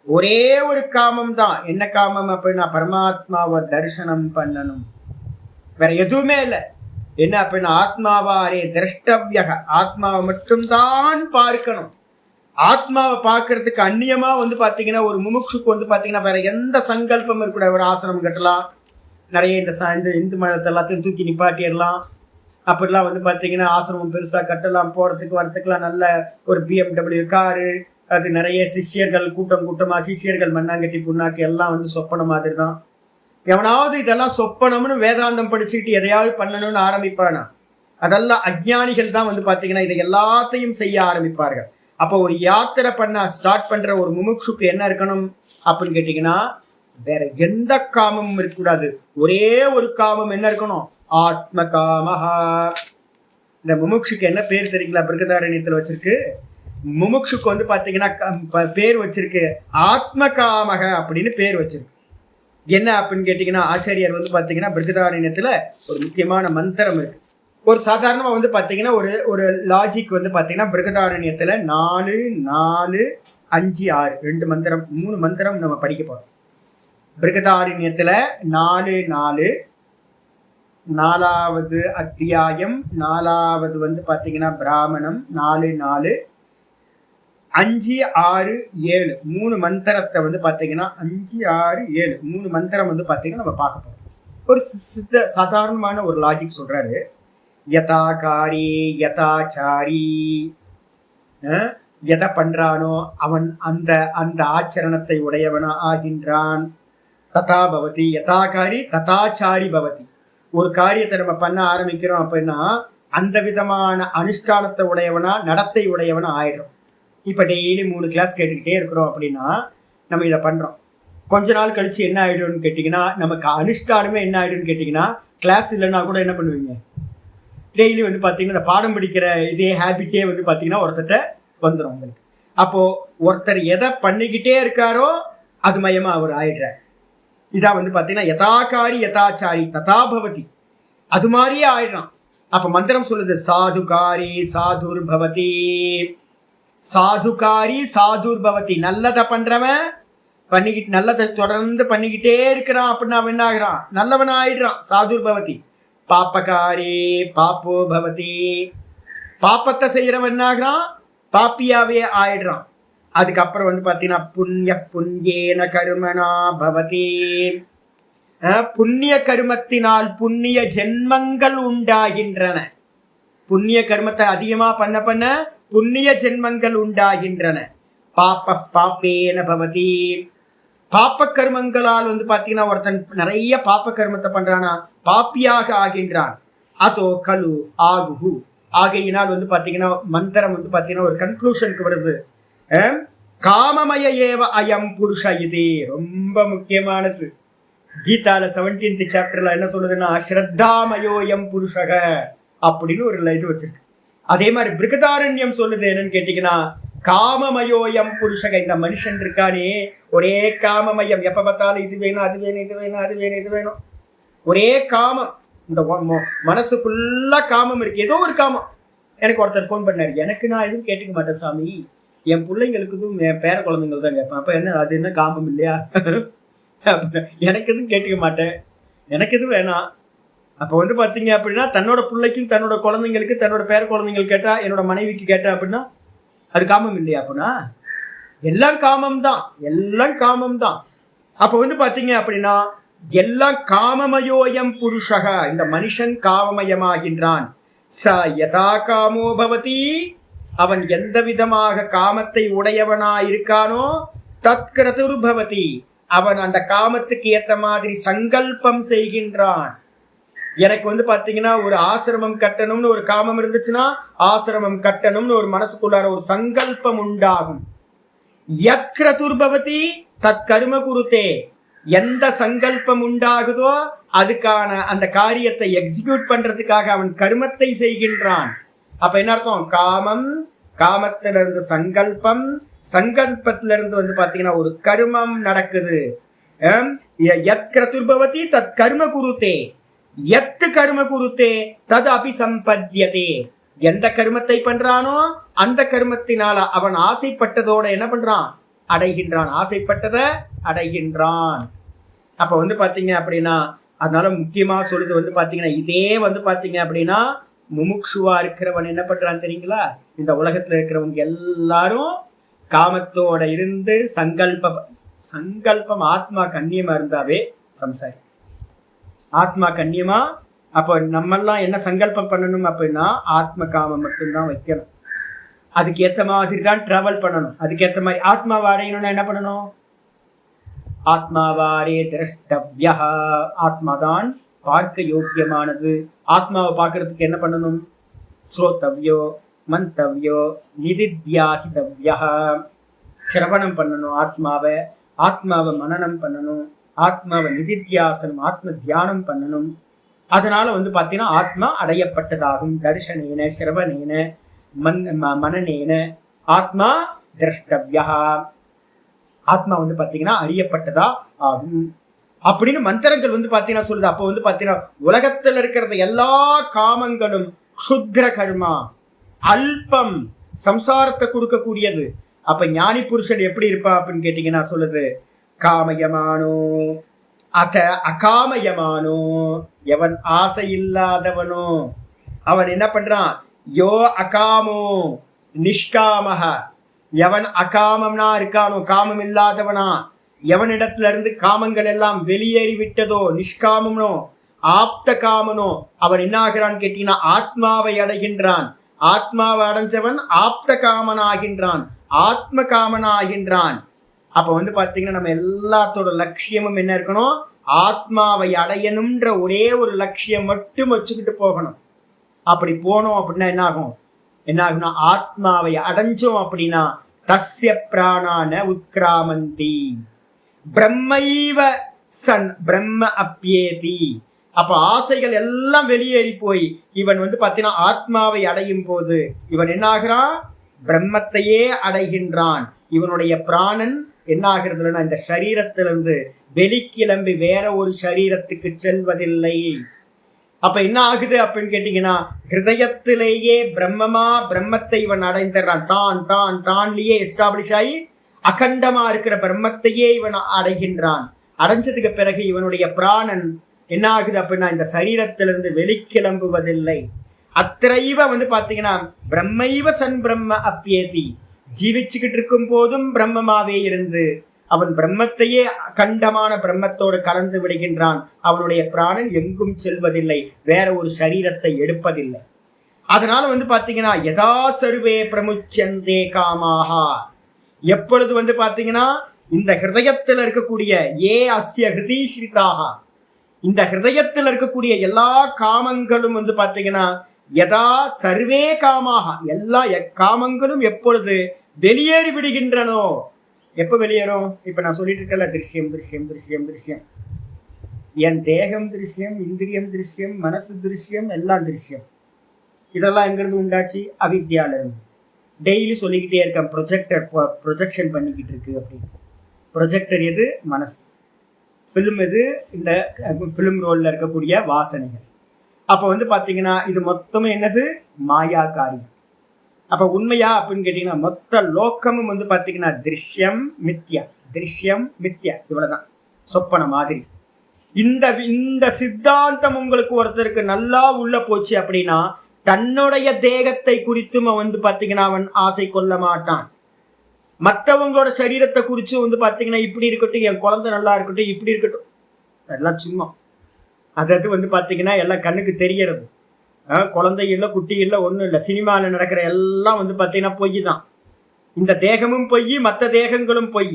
ஒரே ஒரு காமம் தான். என்ன காமம் அப்படின்னா பரமாத்மாவை தரிசனம் பண்ணணும், வேற எதுவுமே இல்லை. என்ன அப்படின்னா ஆத்மாவாரே திரஷ்டவ்யக, ஆத்மாவை மட்டும்தான் பார்க்கணும். ஆத்மாவை பார்க்கறதுக்கு அந்நியமா வந்து பாத்தீங்கன்னா ஒரு முமுட்சுக்கு வந்து பாத்தீங்கன்னா வேற எந்த சங்கல்பம் இருக்கக்கூடாது. ஒரு ஆசிரமம் கட்டலாம், நிறைய இந்த இந்து மதத்தை எல்லாத்தையும் தூக்கி நிப்பாட்டிடலாம். அப்படிலாம் வந்து பாத்தீங்கன்னா ஆசிரமம் பெருசா கட்டலாம், போறதுக்கு வரத்துக்குலாம் நல்ல ஒரு BMW காரு, அது நிறைய சிஷ்யர்கள் கூட்டமா சிஷ்யர்கள் மண்ணாங்கட்டி புண்ணாக்கு எல்லாம் வந்து சொப்பன மாதிரி தான். எவனாவது இதெல்லாம் சொப்பனம்னு வேதாந்தம் படிச்சுக்கிட்டு எதையாவது பண்ணணும்னு ஆரம்பிப்பானா? அதெல்லாம் அஜ்ஞானிகள் தான் வந்து பாத்தீங்கன்னா இதை எல்லாத்தையும் செய்ய ஆரம்பிப்பார்கள். அப்போ ஒரு யாத்திரை பண்ண ஸ்டார்ட் பண்ற ஒரு முமுட்சுக்கு என்ன இருக்கணும் அப்படின்னு கேட்டீங்கன்னா வேற எந்த காமமும் இருக்கக்கூடாது. ஒரே ஒரு காமம் என்ன இருக்கணும்? ஆத்ம காமஹா. இந்த முமுட்சுக்கு என்ன பேர் தெரியுங்களா? பிருகதாரண்யத்துல வச்சிருக்கு. முமுட்சுக்கு வந்து பாத்தீங்கன்னா பேர் வச்சிருக்கு ஆத்ம காமக அப்படின்னு பேர் வச்சிருக்கு. என்ன அப்படின்னு கேட்டிங்கன்னா, ஆச்சாரியார் வந்து பார்த்தீங்கன்னா பிருகதாரண்யத்தில் ஒரு முக்கியமான மந்திரம் இருக்கு. ஒரு சாதாரணமாக வந்து பார்த்தீங்கன்னா ஒரு ஒரு லாஜிக் வந்து பார்த்தீங்கன்னா பிருகதாரண்யத்தில் 4, 4, 5, 6 2 மந்திரம் 3 மந்திரம் நம்ம படிக்க போகிறோம். பிருகதாரண்யத்தில் 4, 4 4வது அத்தியாயம் 4வது வந்து பார்த்தீங்கன்னா பிராமணம் 4, 4 5, 6, 7 3 மந்திரத்தை வந்து பார்த்தீங்கன்னா 5, 6, 7 3 மந்திரம் வந்து பார்த்தீங்கன்னா நம்ம பார்க்க போகிறோம். ஒரு சாதாரணமான ஒரு லாஜிக் சொல்றாரு. யதாகாரி யதாச்சாரி, எதை பண்றானோ அவன் அந்த அந்த ஆச்சரணத்தை உடையவனா ஆகின்றான். ததா பவதி யதாகாரி ததாச்சாரி பவதி. ஒரு காரியத்தை நம்ம பண்ண ஆரம்பிக்கிறோம் அப்படின்னா அந்த விதமான அனுஷ்டானத்தை உடையவனா நடத்தை உடையவனா ஆயிடும். இப்போ டெய்லி 3 கிளாஸ் கேட்டுக்கிட்டே இருக்கிறோம் அப்படின்னா நம்ம இதை பண்ணுறோம். கொஞ்ச நாள் கழிச்சு என்ன ஆகிடும்னு கேட்டிங்கன்னா நமக்கு அனுஷ்டானமே என்ன ஆகிடும்னு கேட்டிங்கன்னா கிளாஸ் இல்லைன்னா கூட என்ன பண்ணுவீங்க, டெய்லி வந்து பார்த்தீங்கன்னா இந்த பாடம் படிக்கிற இதே ஹேபிட்டே வந்து பார்த்தீங்கன்னா ஒருத்தர்கிட்ட வந்துடும் உங்களுக்கு. அப்போது ஒருத்தர் எதை பண்ணிக்கிட்டே இருக்காரோ அது மயமாக அவர் ஆயிடுறார். இதான் வந்து பார்த்தீங்கன்னா யதாகாரி யதாச்சாரி ததாபவதி, அது மாதிரியே ஆயிடுறான். அப்போ மந்திரம் சொல்லுது சாதுகாரி சாதுர் பவதி, சாதுகாரி சாதுர் பவதி. நல்லதை பண்றவன் பண்ணிக்கிட்டு நல்லதை தொடர்ந்து பண்ணிக்கிட்டே இருக்கிறான் அப்படின்னா அவன் என்ன ஆகிறான், நல்லவன் ஆயிடுறான். சாதுர் பவதி. பாப்பகாரி பாப்போ பவதி, பாப்பத்தை செய்யறவன் என்ன ஆகிறான், பாப்பியாவே ஆயிடுறான். அதுக்கப்புறம் வந்து பார்த்தீங்கன்னா புண்ணிய புண்ணியேன கருமனா பவதி, புண்ணிய கருமத்தினால் புண்ணிய ஜென்மங்கள் உண்டாகின்றன. புண்ணிய கர்மத்தை அதிகமாக பண்ண பண்ண புண்ணிய ஜென்மங்கள் உண்டாகின்றன. பாப்ப பாப்பேன பவதி, பாப்ப கர்மங்களால் வந்து பார்த்தீங்கன்னா ஒருத்தன் நிறைய பாப்ப கர்மத்தை பண்றானா பாப்பியாக ஆகின்றான். அதோ கலு ஆகுஹு, ஆகையினால் வந்து பார்த்தீங்கன்னா மந்திரம் வந்து பார்த்தீங்கன்னா ஒரு கன்க்ளூஷனுக்கு வருது. காமமய ஏவ அயம் புருஷ, இது ரொம்ப முக்கியமானது. கீதால 17th சாப்டர்ல என்ன சொல்லுதுன்னா ஸ்ரத்தாமயோயம் புருஷக அப்படின்னு ஒரு இது வச்சிருக்கு. அதே மாதிரி பிருகதாரண்யம் சொல்லுது என்னன்னு கேட்டீங்கன்னா காமமயோயம் புருஷக. இந்த மனுஷன் இருக்கானே ஒரே காமமயம், எப்ப பார்த்தாலும் இது வேணும் அது வேணும் இது வேணும் அது வேணும் இது வேணும், ஒரே காமம். இந்த மனசு ஃபுல்லா காமம் இருக்கு, ஏதோ ஒரு காமம். எனக்கு ஒருத்தர் ஃபோன் பண்ணாரு, எனக்கு நான் எதுவும் கேட்டுக்க மாட்டேன் சாமி, என் பிள்ளைங்களுக்கு எதுவும் என் பேர குழந்தைங்களுக்கு தான் கேட்பேன். அப்ப என்ன அது என்ன காமம் இல்லையா? எனக்கு எதுவும் கேட்டுக்க மாட்டேன், எனக்கு எதுவும் வேணாம். அப்போ வந்து பார்த்தீங்க அப்படின்னா தன்னோட பிள்ளைக்கும் தன்னோட குழந்தைங்களுக்கு தன்னோட பேர குழந்தைங்களுக்கு கேட்டா, என்னோட மனைவிக்கு கேட்டேன் அப்படின்னா அது காமம் இல்லையா? அப்படின்னா எல்லாம் காமம் தான், எல்லாம் காமம் தான். அப்போ வந்து பார்த்தீங்க அப்படின்னா எல்லாம் காமமயோயம் புருஷக, இந்த மனுஷன் காமமயமாகின்றான். ச யதா காமோ பவதி, அவன் எந்த விதமாக காமத்தை உடையவனா இருக்கானோ தத்கிரதுர் பவதி, அவன் அந்த காமத்துக்கு ஏற்ற மாதிரி சங்கல்பம் செய்கின்றான். எனக்கு வந்து பார்த்தீங்கன்னா ஒரு ஆசிரமம் கட்டணும்னு ஒரு காமம் இருந்துச்சுன்னா ஆசிரமம் கட்டணும்னு ஒரு மனசுக்குள்ளார ஒரு சங்கல்பம் உண்டாகும். யத்கிரதுர் பவதி தத் கர்ம குருதே, எந்த சங்கல்பம் உண்டாகுதோ அதுக்கான அந்த காரியத்தை எக்ஸிக்யூட் பண்றதுக்காக அவன் கர்மத்தை செய்கின்றான். அப்ப என்ன அர்த்தம், காமம், காமத்திலிருந்து சங்கல்பம், சங்கல்பத்திலிருந்து வந்து பார்த்தீங்கன்னா ஒரு கர்மம் நடக்குது. யத்கிரதுர் பவதி தத் கர்ம குருதே, எத்து கர்ம குருத்தே தது அபிசம்பத்யதே, எந்த கர்மத்தை பண்றானோ அந்த கர்மத்தினால அவன் ஆசைப்பட்டதோட என்ன பண்றான், அடைகின்றான், ஆசைப்பட்டதை அடைகின்றான். அப்ப வந்து பாத்தீங்க அப்படின்னா அதனால முக்கியமா சொல்லுது வந்து பாத்தீங்கன்னா இதே வந்து பாத்தீங்க அப்படின்னா முமுக்ஷுவா இருக்கிறவன் என்ன பண்றான் தெரியுங்களா, இந்த உலகத்துல இருக்கிறவங்க எல்லாரும் காமத்தோட இருந்து சங்கல்பம் ஆத்மா கண்ணியமா இருந்தாவே சம்சாரி, ஆத்மா கண்ணியமா. அப்போ நம்மெல்லாம் என்ன சங்கல்பம் பண்ணணும் அப்படின்னா ஆத்ம காமம் மட்டும்தான் வைக்கணும். அதுக்கு ஏற்ற மாதிரி தான் டிராவல் பண்ணணும். அதுக்கேற்ற மாதிரி ஆத்மாவை அடையணும்னா என்ன பண்ணணும், ஆத்மாவாரே திரஷ்டவ்யா, ஆத்மாதான் பார்க்க யோக்கியமானது. ஆத்மாவை பார்க்கறதுக்கு என்ன பண்ணணும், ஸ்ரோத்தவ்யோ மந்தவ்யோ நிதித்யாசிதவ்யா, சிரவணம் பண்ணணும் ஆத்மாவை, ஆத்மாவை மனனம் பண்ணணும், ஆத்மாவை நிதித்தியாசனம் ஆத்ம தியானம் பண்ணணும். அதனால வந்து பார்த்தீங்கன்னா ஆத்மா அடையப்பட்டதாகும். தர்ஷனேன சிரவணேன மனநேன ஆத்மா திரஷ்டவ்யா, ஆத்மா வந்து பார்த்தீங்கன்னா அறியப்பட்டதா ஆகும். அப்படின்னு மந்திரங்கள் வந்து பாத்தீங்கன்னா சொல்லுது. அப்போ வந்து பாத்தீங்கன்னா உலகத்துல இருக்கிற எல்லா காமங்களும் க்ஷுத்ர கர்மா, அல்பம், சம்சாரத்தை கொடுக்கக்கூடியது. அப்ப ஞானி புருஷன் எப்படி இருப்பான் அப்படின்னு கேட்டீங்கன்னா சொல்லுது, காமயமானோ அத அகாமயமானோ, எவன் ஆசை இல்லாதவனோ அவன் என்ன பண்றான், யோ அகாமோ நிஷ்காமஹ, எவன் அகாமம்னா இருக்கானோ, காமம் இல்லாதவனா, எவனிடத்துல இருந்து காமங்கள் எல்லாம் வெளியேறி விட்டதோ, நிஷ்காமனோ ஆப்த காமனோ, அவன் என்ன ஆகிறான் கேட்டீங்கன்னா ஆத்மாவை அடைகின்றான். ஆத்மாவை அடைஞ்சவன் ஆப்த காமனாகின்றான், ஆத்ம காமனாகின்றான். அப்ப வந்து பாத்தீங்கன்னா நம்ம எல்லாத்தோட லட்சியமும் என்ன இருக்கணும், ஆத்மாவை அடையணும்ன்ற ஒரே ஒரு லட்சியம் மட்டும் வச்சுக்கிட்டு போகணும். அப்படி போனோம் அப்படின்னா என்ன ஆகும், என்ன ஆகும்னா ஆத்மாவை அடைஞ்சோம் அப்படின்னா தஸ்ய பிராணான உத்கிராமந்தி பிரம்மைவ சன் பிரம்ம அப்யேதி. அப்ப ஆசைகள் எல்லாம் வெளியேறி போய் இவன் வந்து பாத்தீங்கன்னா ஆத்மாவை அடையும் போது இவன் என்ன ஆகிறான், பிரம்மத்தையே அடைகின்றான். இவனுடைய பிராணன் என்ன ஆகிறதுனா இந்த சரீரத்திலிருந்து வெளிக்கிளம்பி வேற ஒரு சரீரத்துக்கு செல்வதில்லை. அப்ப என்ன ஆகுது அப்படின்னு கேட்டீங்கன்னா ஹிருதயத்திலேயே பிரம்மத்தை இவன் அடைந்துறான். தான்லயே எஸ்டாப்ளிஷ் ஆகி அகண்டமா இருக்கிற பிரம்மத்தையே இவன் அடைகின்றான். அடைஞ்சதுக்கு பிறகு இவனுடைய பிராணன் என்ன ஆகுது அப்படின்னா இந்த சரீரத்திலிருந்து வெளிக்கிளம்புவதில்லை. அத்திரைவ வந்து பாத்தீங்கன்னா பிரம்மைவ சன் பிரம்ம அப்யேதி, ஜீவிச்சுக்கிட்டு இருக்கும் போதும் பிரம்மமாவே இருந்து அவன் பிரம்மத்தையே அகண்டமான பிரம்மத்தோடு கலந்து விடுகின்றான். அவனுடைய பிராணன் எங்கும் செல்வதில்லை, வேற ஒரு சரீரத்தை எடுப்பதில்லை. அதனால வந்து பாத்தீங்கன்னா யதா சர்வே பிரமுச்சந்தே காமாஹா, எப்பொழுது வந்து பாத்தீங்கன்னா இந்த ஹிருதயத்தில் இருக்கக்கூடிய ஏ அஸ்ய ஹிருதீஸ்ரிதாக, இந்த ஹிருதயத்தில் இருக்கக்கூடிய எல்லா காமங்களும் வந்து பாத்தீங்கன்னா யதா சர்வே காமாக, எல்லா காமங்களும் எப்பொழுது வெளியேறி விடுகின்றனோ, எப்ப வெளியேறும், இப்ப நான் சொல்லிட்டு இருக்கல திருஷ்யம் திருஷ்யம் திருஷ்யம் திருஷ்யம், என் தேகம் திருஷ்யம், இந்திரியம் திருஷ்யம், மனசு திருஷ்யம், எல்லாம் திருஷ்யம். இதெல்லாம் எங்கிருந்து உண்டாச்சு, அவித்யால இருந்து. டெய்லி சொல்லிக்கிட்டே இருக்கேன் ப்ரொஜெக்ஷன் பண்ணிக்கிட்டு இருக்கு அப்படின்னு. ப்ரொஜெக்டர் எது, மனசு. ஃபிலிம் எது, இந்த ஃபிலிம் ரோல்ல இருக்கக்கூடிய வாசனைகள். அப்போ வந்து பாத்தீங்கன்னா இது மொத்தமும் என்னது, மாயா காரியம். அப்ப உண்மையா அப்படின்னு கேட்டீங்கன்னா மொத்த லோக்கமும் வந்து பாத்தீங்கன்னா திருஷ்யம் மித்யா, திருஷ்யம் மித்யா, இவ்வளவுதான், சொப்பன மாதிரி. இந்த சித்தாந்தம் உங்களுக்கு ஒருத்தருக்கு நல்லா உள்ள போச்சு அப்படின்னா தன்னுடைய தேகத்தை குறித்தும் அவன் வந்து பாத்தீங்கன்னா அவன் ஆசை கொள்ள மாட்டான். மற்றவங்களோட சரீரத்தை குறித்து வந்து பாத்தீங்கன்னா இப்படி இருக்கட்டும், என் குழந்தை நல்லா இருக்கட்டும், இப்படி இருக்கட்டும், எல்லாம் சும்மா. அதாவது வந்து பாத்தீங்கன்னா எல்லாம் கண்ணுக்கு தெரியறது. குழந்தை இல்லை, குட்டி இல்லை, ஒன்றும் இல்லை. சினிமாவில் நடக்கிற எல்லாம் வந்து பார்த்தீங்கன்னா பொய் தான். இந்த தேகமும் பொய், மற்ற தேகங்களும் பொய்,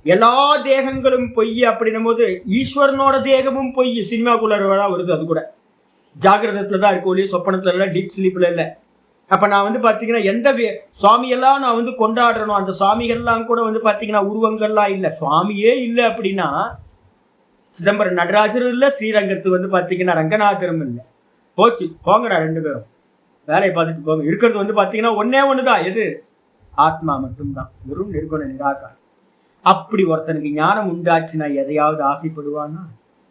எல்லா தேகங்களும் பொய். அப்படின்னும் போது ஈஸ்வரனோட தேகமும் பொய். சினிமாக்குள்ள வருது, அது கூட ஜாகிரதத்துல தான் இருக்கு, ஒளி சொப்பனத்துல இல்லை, டீப் ஸ்லீப்ல இல்லை. அப்போ நான் வந்து பார்த்தீங்கன்னா எந்த சுவாமியெல்லாம் நான் வந்து கொண்டாடுறனோ அந்த சுவாமிகள்லாம் கூட வந்து பார்த்தீங்கன்னா உருவங்கள்லாம் இல்லை, சுவாமியே இல்லை. அப்படின்னா சிதம்பரம் நடராஜரும் இல்லை, ஸ்ரீரங்கத்து வந்து பார்த்தீங்கன்னா ரங்கநாதரும் இல்லை. போச்சு, போங்கடா ரெண்டு பேரும் வேலையை பார்த்துட்டு போங்க. இருக்கிறது வந்து பாத்தீங்கன்னா ஒன்னே ஒண்ணுதான், எது, ஆத்மா மட்டும்தான், வெறும் நிர்குண நிராகாரம். அப்படி ஒருத்தனுக்கு ஞானம் உண்டாச்சுன்னா எதையாவது ஆசைப்படுவான்னா,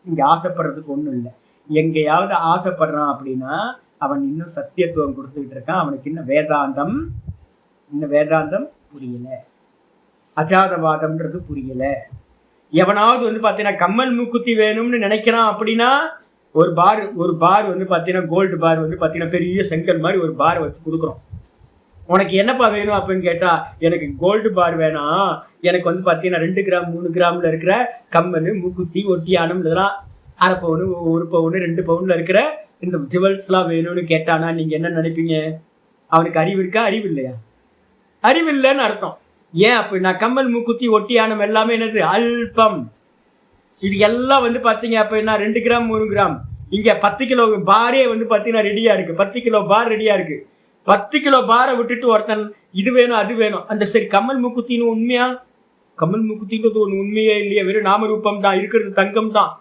இங்க ஆசைப்படுறதுக்கு ஒண்ணும் இல்லை. எங்கேயாவது ஆசைப்படுறான் அப்படின்னா அவன் இன்னும் சத்தியத்துவம் கொடுத்துக்கிட்டு இருக்கான். அவனுக்கு இன்னும் வேதாந்தம் புரியல, அஜாதவாதம்ன்றது புரியல. எவனாவது வந்து பாத்தீங்கன்னா கம்மல் மூக்குத்தி வேணும்னு நினைக்கிறான் அப்படின்னா ஒரு பார் வந்து பார்த்தீங்கன்னா கோல்டு பார் வந்து பார்த்தீங்கன்னா பெரிய செங்கல் மாதிரி ஒரு பாரை வச்சு கொடுக்குறோம். உனக்கு என்னப்பா வேணும் அப்படின்னு கேட்டால் எனக்கு கோல்டு பார் வேணாம், எனக்கு வந்து பார்த்தீங்கன்னா 2 கிராம் 3 கிராமில் இருக்கிற கம்மல், மூக்குத்தி, ஒட்டியானம், இதெல்லாம் 1/2 பவுனு 1 பவுனு 2 பவுனில் இருக்கிற இந்த ஜுவல்ஸ்லாம் வேணும்னு கேட்டானா நீங்கள் என்ன நினைப்பீங்க? அவனுக்கு அறிவு இருக்கா, அறிவு இல்லையா? அறிவு இல்லைன்னு அர்த்தம். ஏன் அப்படின்னா கம்மல், மூக்குத்தி, ஒட்டியானம் எல்லாமே என்னது, அல்பம். இது எல்லாம் வந்து பாத்தீங்க அப்படின்னா 2 கிராம் 3 கிராம். இங்க 10 கிலோ பாரே வந்து பாத்தீங்கன்னா ரெடியா இருக்கு, 10 கிலோ பார் ரெடியா இருக்கு. 10 கிலோ பாரை விட்டுட்டு ஒருத்தன் இது வேணும் அது வேணும், அந்த சரி கம்மல் மூக்குத்தின்னு உண்மையா? கம்மல் மூக்குத்தின்றது ஒன்று உண்மையே இல்லையா, வெறும் நாமரூபம் தான், இருக்கிறது தங்கம் தான்.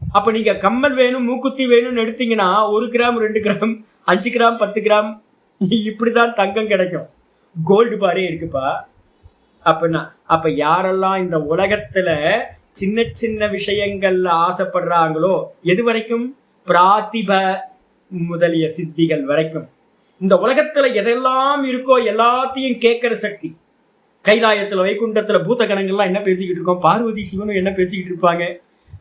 அப்ப நீங்க கம்மல் வேணும் மூக்குத்தி வேணும்னு எடுத்தீங்கன்னா 1 கிராம் 2 கிராம் 5 கிராம் 10 கிராம் இப்படிதான் தங்கம் கிடைக்கும். கோல்டு பாரே இருக்குப்பா. அப்படின்னா அப்ப யாரெல்லாம் இந்த உலகத்துல சின்ன சின்ன விஷயங்கள்ல ஆசைப்படுறாங்களோ, எது வரைக்கும்? பிராத்திப முதலிய சித்திகள் வரைக்கும். இந்த உலகத்துல எதெல்லாம் இருக்கோ எல்லாத்தையும் கேட்கிற சக்தி. கைலாயத்துல வைகுண்டத்துல பூத கணங்கள்லாம் என்ன பேசிக்கிட்டு இருக்கோம், பார்வதி சிவனும் என்ன பேசிக்கிட்டு இருப்பாங்க,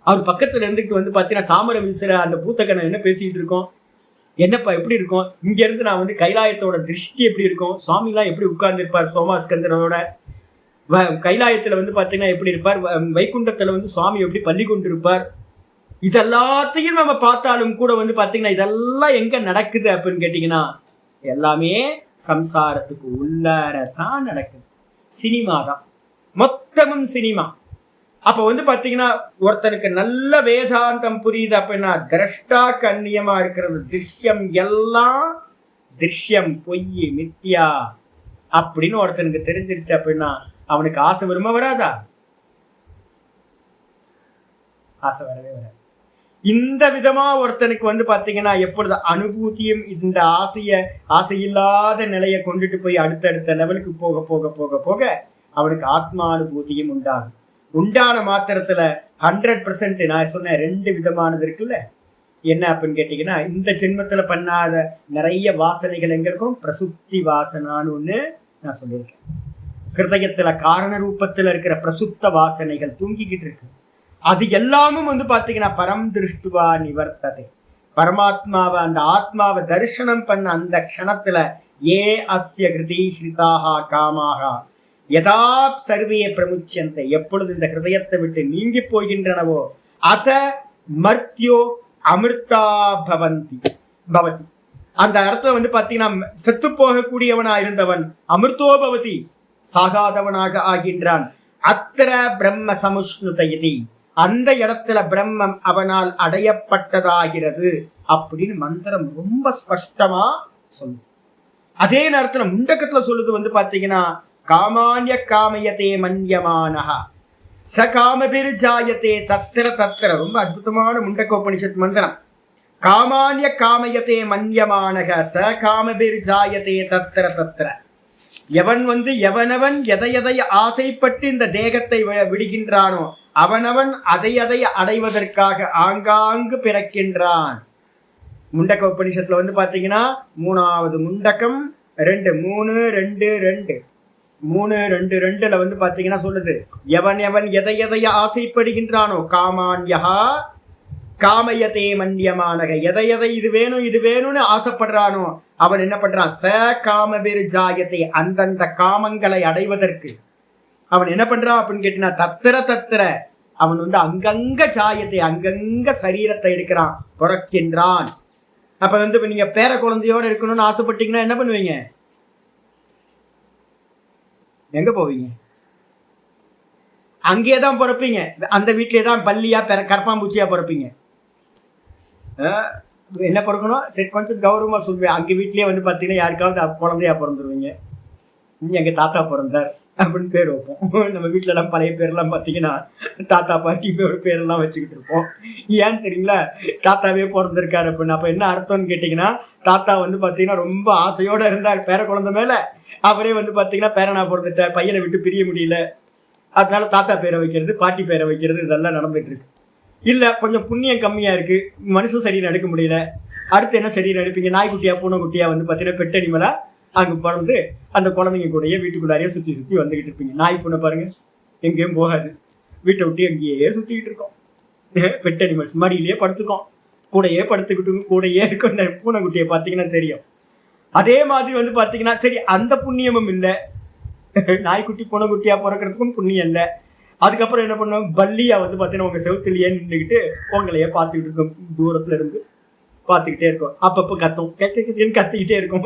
அவர் பக்கத்துல இருந்துட்டு வந்து பாத்தீங்கன்னா சாமர வீசுற அந்த பூத்த கணம் என்ன பேசிக்கிட்டு இருக்கோம், என்னப்பா எப்படி இருக்கும், இங்க இருந்து நான் வந்து கைலாயத்தோட திருஷ்டி எப்படி இருக்கும், சுவாமிலாம் எப்படி உட்கார்ந்து இருப்பார் சோமாஸ்கந்தரோட, கைலாயத்துல வந்து பாத்தீங்கன்னா எப்படி இருப்பார், வைகுண்டத்துல வந்து சுவாமி எப்படி பள்ளி கொண்டு இருப்பார், இதெல்லாத்தையும் நம்ம பார்த்தாலும் கூட வந்து பாத்தீங்கன்னா இதெல்லாம் எங்க நடக்குது அப்படின்னு கேட்டீங்கன்னா எல்லாமே சம்சாரத்துக்கு உள்ளாரதான் நடக்குது. சினிமா தான், மொத்தமும் சினிமா. அப்ப வந்து பாத்தீங்கன்னா ஒருத்தனுக்கு நல்ல வேதாந்தம் புரியுது அப்படின்னா திரஷ்டா கண்ணியமா இருக்கிறது, திருஷ்யம் எல்லாம் திருஷ்யம் பொய் மித்தியா அப்படின்னு ஒருத்தனுக்கு தெரிஞ்சிருச்சு அப்படின்னா அவனுக்கு ஆசை வருமா வராதா? ஆசை வரவே வராது. இந்த விதமா ஒருத்தனுக்கு வந்து பாத்தீங்கன்னா எப்பொழுது அனுபூதியும் இந்த ஆசையில்லாத நிலையை கொண்டுட்டு போய் அடுத்தடுத்த லெவலுக்கு போக போக போக போக அவனுக்கு ஆத்மானுபூதியும் உண்டாகும். உண்டான மாத்திரத்துல 100% நான் சொன்ன 2 விதமானது இருக்குல்ல, என்ன அப்படின்னு கேட்டீங்கன்னா இந்த ஜென்மத்துல பண்ணாத நிறைய வாசனைகள் எங்க இருக்கும், பிரசுப்தி வாசனான்னு ஒண்ணு நான் சொல்லியிருக்கேன். ஹிருதயத்துல காரண ரூபத்துல இருக்கிற பிரசுப்த வாசனைகள் தூங்கிக்கிட்டு இருக்கு. அது எல்லாமும் வந்து பாத்தீங்கன்னா பரம் திருஷ்டுவா நிவர்த்ததே, பரமாத்மாவை அந்த ஆத்மாவை தரிசனம் பண்ண அந்த க்ஷணத்துல ஏ அஸ்ய கிருதி ஸ்ரிதாக காமாக யதா சர்வே பிரமுச்சியந்தை, எப்பொழுது இந்த ஹிருதயத்தை விட்டு நீங்கி போகின்றனவோ அத மர்த்தியோ அமிர்தா பவந்தி பவதி, அந்த இடத்துல வந்து பாத்தீங்கன்னா செத்து போகக்கூடியவனா இருந்தவன் அமிர்தோ பவதி சாகாதவனாக ஆகின்றான். அத்திர பிரம்ம சமுஷ்ணுதயதி, அந்த இடத்துல பிரம்மம் அவனால் அடையப்பட்டதாகிறது அப்படின்னு மந்திரம் ரொம்ப ஸ்பஷ்டமா சொல்லுது. அதே நேரத்துல முண்டக்கத்துல சொல்லுது வந்து பாத்தீங்கன்னா காமான்ய காமயத்தே மன்யமானஹ ச காமபிர்ஜாயத்தே தத்திர தத்திர, ரொம்ப அற்புதமான முண்டக்க உபனிஷத் மந்திரம். காமான்ய காமயத்தே மன்யமானக ச காமபிர்ஜாயத்தே தத்திர தத்திர, எவன் வந்து எவனவன் எதை ஆசைப்பட்டு இந்த தேகத்தை விடுகின்றானோ அவனவன் அதை அடைவதற்காக ஆங்காங்கு பிறக்கின்றான். முண்டக்க உபனிஷத்துல வந்து பாத்தீங்கன்னா 3வது முண்டக்கம் 3:2 வந்து பாத்தீங்கன்னா சொல்லுது, எவன் எதை ஆசைப்படுகின்றானோ காமான்யா காமயத்தே மன்யமானக, எதை இது வேணும்னு ஆசைப்படுறானோ அவன் என்ன பண்றான், ச காமபிர்ஜாயத்தை, அந்தந்த காமங்களை அடைவதற்கு அவன் என்ன பண்றான் அப்படின்னு கேட்டீங்கன்னா தத்திர தத்திர, அவன் வந்து அங்கங்க ஜாயத்தை, அங்கங்க சரீரத்தை எடுக்கிறான், பிறக்கின்றான். அப்ப வந்து இப்ப நீங்க பேர குழந்தையோட இருக்கணும்னு ஆசைப்பட்டீங்கன்னா என்ன பண்ணுவீங்க, எங்க போவீங்க, அங்கேதான் பிறப்பீங்க, அந்த வீட்லயேதான் பள்ளியா கரப்பாம்பூச்சியா பிறப்பீங்க. என்ன பிறக்கணும், சரி கொஞ்சம் கௌரவமா சொல்லுவேன், அங்க வீட்லயே வந்து பாத்தீங்கன்னா யாருக்காவது குழந்தையா பிறந்துருவீங்க, எங்க தாத்தா பிறந்தார் அப்படின்னு பேர் வைப்போம். நம்ம வீட்டுல எல்லாம் பழைய பேர்லாம் பாத்தீங்கன்னா தாத்தா பாட்டி பேரெல்லாம் வச்சுக்கிட்டு இருப்போம். ஏன்னு தெரியுங்களா, தாத்தாவே பிறந்திருக்காரு அப்படின்னு. அப்ப என்ன அர்த்தம்னு கேட்டீங்கன்னா தாத்தா வந்து பாத்தீங்கன்னா ரொம்ப ஆசையோட இருந்தார் பேர குழந்தை மேல, அவரே வந்து பாத்தீங்கன்னா பேரனா பிறந்துட்டார், பையனை விட்டு பிரிய முடியல, அதனால தாத்தா பேரை வைக்கிறது பாட்டி பேரை வைக்கிறது இதெல்லாம் நடந்துட்டு இருக்கு. இல்ல கொஞ்சம் புண்ணியம் கம்மியா இருக்கு, மனுஷன் சரீரம் எடுக்க முடியல, அடுத்து என்ன சரீரம் எடுப்பீங்க, நாய்க்குட்டியா பூனைக்குட்டியா வந்து பாத்தீங்கன்னா பெட்டனிமலா அங்க பிறந்து அந்த குழந்தைங்க கூடயே வீட்டுக்குள்ளாரையே சுத்தி வந்துகிட்டு இருப்பீங்க. நாய் பூனை பாருங்க எங்கேயும் போகாது, வீட்டை விட்டு எங்கேயே சுத்திக்கிட்டு இருக்கோம். பெட் அனிமல்ஸ் மடியிலேயே படுத்துக்கோம், கூடையே படுத்துக்கிட்டு கூடையே இருக்கும். இந்த பூனைக்குட்டியை பார்த்தீங்கன்னா தெரியும். அதே மாதிரி வந்து பார்த்தீங்கன்னா சரி அந்த புண்ணியமும் இல்லை, நாய்க்குட்டி பூனைக்குட்டியா பிறக்கிறதுக்கும் புண்ணியம் இல்லை. அதுக்கப்புறம் என்ன பண்ணுவோம், பல்லியா வந்து பார்த்தீங்கன்னா உங்க செவுத்துலையே நின்றுக்கிட்டு உங்களையே பார்த்துக்கிட்டு இருக்கும், தூரத்துல இருந்து பார்த்துக்கிட்டே இருக்கும், அப்பப்போ கத்தும் கத்திக்கிட்டே இருக்கும்.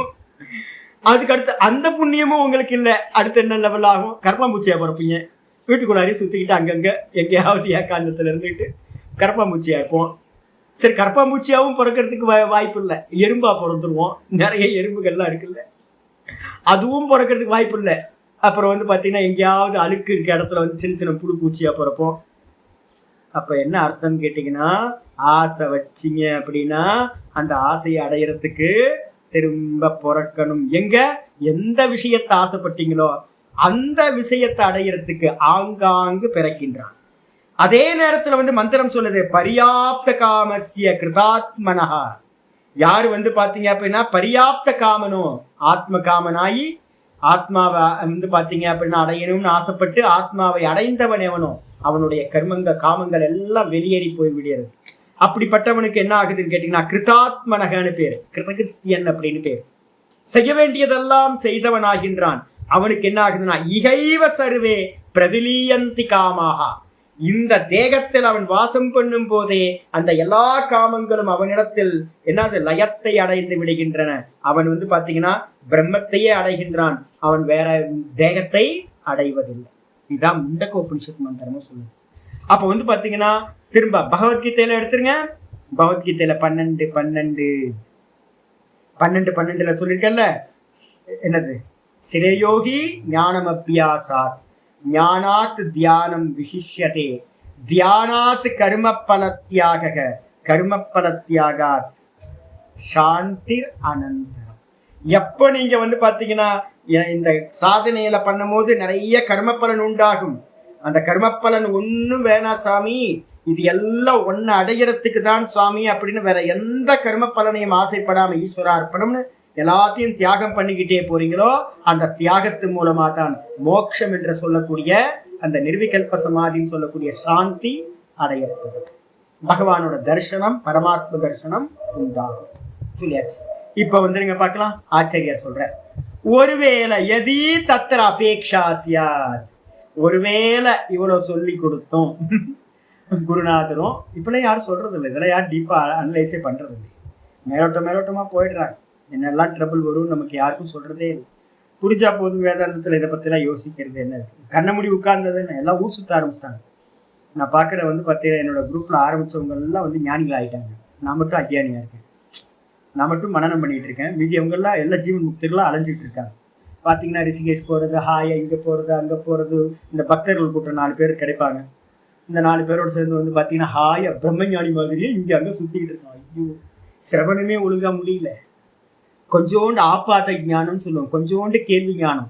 அதுக்கடுத்து அந்த புண்ணியமும் உங்களுக்கு இல்லை. அடுத்து என்ன லெவல் ஆகும், கரப்பாம்பூச்சியா பிறப்பீங்க, வீட்டுக்குள்ளாரையே சுற்றிக்கிட்டு அங்கங்கே எங்கேயாவது ஏக்காந்தத்தில் இருந்துக்கிட்டு கரப்பாம்பூச்சியா இருப்போம். சரி கரப்பாம்பூச்சியாவும் பிறக்கிறதுக்கு வாய்ப்பு இல்லை, எறும்பா பிறந்துருவோம், நிறைய எறும்புகள்லாம் இருக்குல்ல, அதுவும் பிறக்கிறதுக்கு வாய்ப்பு இல்லை. அப்புறம் வந்து பார்த்தீங்கன்னா எங்கேயாவது அழுக்கு இருக்க இடத்துல வந்து சின்ன சின்ன புழு பூச்சியா பிறப்போம். அப்போ என்ன அர்த்தம்னு கேட்டிங்கன்னா, ஆசை வச்சிங்க அப்படின்னா அந்த ஆசையை அடையிறதுக்கு திரும்ப பிறக்கணும். எங்க எந்த விஷயத்தை ஆசைப்பட்டீங்களோ அந்த விஷயத்தை அடையிறதுக்கு ஆங்காங்கு பிறக்கின்றான். அதே நேரத்துல வந்து மந்திரம் சொல்லுது பரியாப்த காமஸ்ய கிருதாத்மனஹா. யாரு வந்து பாத்தீங்க அப்படின்னா பரியாப்த காமனோ, ஆத்ம காமனாயி ஆத்மாவை வந்து பாத்தீங்க அப்படின்னா அடையணும்னு ஆசைப்பட்டு ஆத்மாவை அடைந்தவன் எவனோ அவனுடைய கர்மங்க காமங்கள் எல்லாம் வெளியேறி போய் விடுகிறது. அப்படிப்பட்டவனுக்கு என்ன ஆகுதுன்னு கேட்டீங்கன்னா கிருதாத்மனகன்னு பேர், கிருதகிருத்தியன் அப்படின்னு பேர். செய்ய வேண்டியதெல்லாம் செய்தவனாகின்றான். அவனுக்கு என்ன ஆகுதுன்னா இகைவ சர்வே பிரதிலீயந்தி காமாகா. இந்த தேகத்தில் அவன் வாசம் பண்ணும் போதே அந்த எல்லா காமங்களும் அவனிடத்தில் என்னது லயத்தை அடைந்து விடுகின்றன. அவன் வந்து பாத்தீங்கன்னா பிரம்மத்தையே அடைகின்றான், அவன் வேற தேகத்தை அடைவதில்லை. இதுதான் முண்டகோபனிஷத் மந்திரமும் சொல்லுது. அப்ப வந்து பாத்தீங்கன்னா திரும்ப பகவத்கீதையில எடுத்துருங்க. பகவத்கீதையில 12:12 சொல்லிருக்கல என்னது, ஸ்ரேயோகி ஞானம் அபியாசாத் ஞானாத் தியானம் விசிஷ்யதே தியானாத் கர்மபலத்யாக கர்மபலத்யாகாத் சாந்திர் அனந்தரம். எப்போ நீங்க வந்து பாத்தீங்கன்னா இந்த சாதனையில பண்ணும் போது நிறைய கர்மபலன் உண்டாகும். அந்த கர்மபலன் ஒன்னும் வேணாம் சாமி, இது எல்லாம் ஒன்னு அடைகிறதுக்கு தான் சுவாமி அப்படின்னு வேற எந்த கர்ம பலனையும் ஆசைப்படாம ஈஸ்வர அர்ப்பணம்னு எல்லாத்தையும் தியாகம் பண்ணிக்கிட்டே போறீங்களோ அந்த தியாகத்து மூலமா தான் மோட்சம் என்று சொல்லக்கூடிய அந்த நிர்விகல்ப சமாதின்னு சொல்லக்கூடிய சாந்தி அடையப்படும். பகவானோட தரிசனம், பரமாத்ம தரிசனம் உண்டாகும் சொல்லியாச்சு. இப்ப வந்துருங்க பார்க்கலாம். ஆச்சரியார் சொல்ற, ஒருவேளை எதி தத்திர அபேக்ஷா சியாத். ஒருவேளை இவ்வளவு சொல்லி கொடுத்தோம் குருநாதரும் இப்பெல்லாம் யாரும் சொல்றது இல்லை, இதெல்லாம் யாரும் டீப்பா அனலைஸே பண்றது இல்லை. மேலோட்டமா போயிடுறாங்க. என்னெல்லாம் ட்ரபிள் வரும் நமக்கு யாருக்கும் சொல்றதே இல்லை. புரிஞ்சா போதும் வேதாந்தத்துல இதை பத்தி எல்லாம் யோசிக்கிறது என்ன இருக்கு. கண்ண முடி உட்கார்ந்ததுன்னு எல்லாம் ஊர் சுத்த ஆரம்பிச்சிட்டாங்க. நான் பாக்குற வந்து பார்த்தீங்கன்னா என்னோட குரூப்ல ஆரம்பிச்சவங்க எல்லாம் வந்து ஞானிகள் ஆகிட்டாங்க. நான் மட்டும் அஜ்ஞானியா இருக்கேன், நான் மட்டும் மனனம் பண்ணிட்டு இருக்கேன். மீதி அவங்க எல்லாம் எல்லா ஜீவன் முக்தர்களாக அலைஞ்சிட்டு இருக்காங்க. பார்த்தீங்கன்னா ரிஷிகேஷ் போகிறது, ஹாயா இங்கே போகிறது அங்கே போகிறது. இந்த பக்தர்கள் கூட்டம் 4 பேர் கிடைப்பாங்க. இந்த 4 பேரோடு சேர்ந்து வந்து பார்த்தீங்கன்னா ஹாயா பிரம்மஞானி மாதிரியே இங்கே அங்கே சுற்றிக்கிட்டு இருக்கான். ஐயோ, சிரவணமே ஒழுங்கா முடியல. கொஞ்சோண்டு ஆப்பாத ஞானம் சொல்லுவோம், கொஞ்சோண்டு கேள்வி ஞானம்.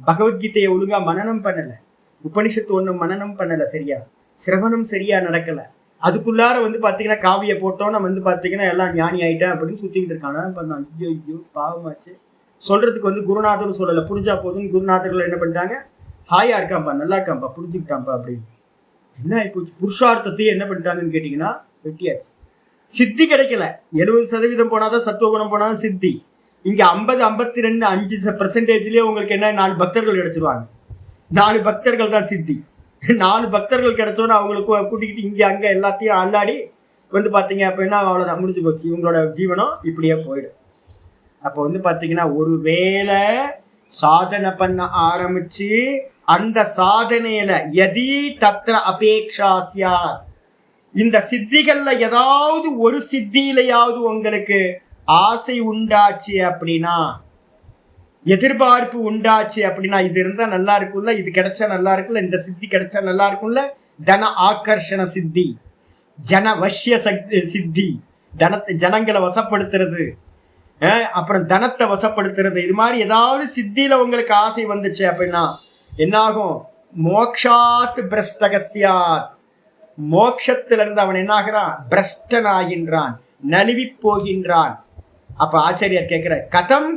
பகவத்கீதையை ஒழுங்கா மனனம் பண்ணலை, உபனிஷத்து ஒன்றும் மனனம் பண்ணலை சரியா, சிரவணம் சரியா நடக்கலை. அதுக்குள்ளார வந்து பார்த்தீங்கன்னா காவியை போட்டோன்னு வந்து பார்த்தீங்கன்னா எல்லாம் ஞானி ஆகிட்டேன் அப்படின்னு சுற்றிக்கிட்டு இருக்காங்க. பண்ணோம் ஐயோ ஐயோ பாவமாச்சு. சொல்றதுக்கு வந்து குருநாதர்னு சொல்லலை, புரிஞ்சா போதும் குருநாதர்கள் என்ன பண்ணிட்டாங்க, ஹாயா இருக்கான்ப்பா, நல்லா இருக்கான்ப்பா, புரிஞ்சுக்கிட்டான்ப்பா அப்படின்னு. என்ன ஆயிப்போச்சு, புருஷார்த்தத்தையே என்ன பண்ணிட்டாங்கன்னு கேட்டிங்கன்னா வெட்டியாச்சு. சித்தி கிடைக்கல. 70% போனாதான் சத்துவகுணம் போனாதான் சித்தி. இங்க 52-5% உங்களுக்கு என்ன 4 பக்தர்கள் கிடைச்சிருவாங்க. 4 பக்தர்கள் தான் சித்தி. 4 பக்தர்கள் கிடைச்சோன்னு அவங்களுக்கு கூட்டிக்கிட்டு இங்க அங்க எல்லாத்தையும் அல்லாடி வந்து பாத்தீங்க அப்படின்னா அவ்வளவுதான், முடிஞ்சு போச்சு. இவங்களோட ஜீவனம் இப்படியே போயிடும். அப்போ வந்து பாத்தீங்கன்னா ஒருவேளை சாதனை பண்ண ஆரம்பிச்சு அந்த சாதனையில எதி தத்திர அபேக்ஷாசியா, இந்த சித்திகள்ல ஏதாவது ஒரு சித்தியிலையாவது உங்களுக்கு ஆசை உண்டாச்சு அப்படின்னா, எதிர்பார்ப்பு உண்டாச்சு அப்படின்னா, இது இருந்தா நல்லா இருக்கும்ல, இது கிடைச்சா நல்லா இருக்கும்ல, இந்த சித்தி கிடைச்சா நல்லா இருக்கும்ல, தன ஆகர்ஷண சித்தி, ஜன வசிய சித்தி, ஜனங்களை வசப்படுத்துறது, அப்புறம் தனத்தை வசப்படுத்துறது, இது மாதிரி ஏதாவது சித்தியில உங்களுக்கு ஆசை வந்துச்சு அப்படின்னா என்னாகும், மோக்ஷாத் பிரஷ்டகஸ்யாத், மோட்சத்திலிருந்து அவன் என்ன ஆகிறான், பிரஷ்டன் ஆகின்றான், நழுவி போகின்றான். அப்ப ஆச்சாரியார் கேட்கிற, கதம்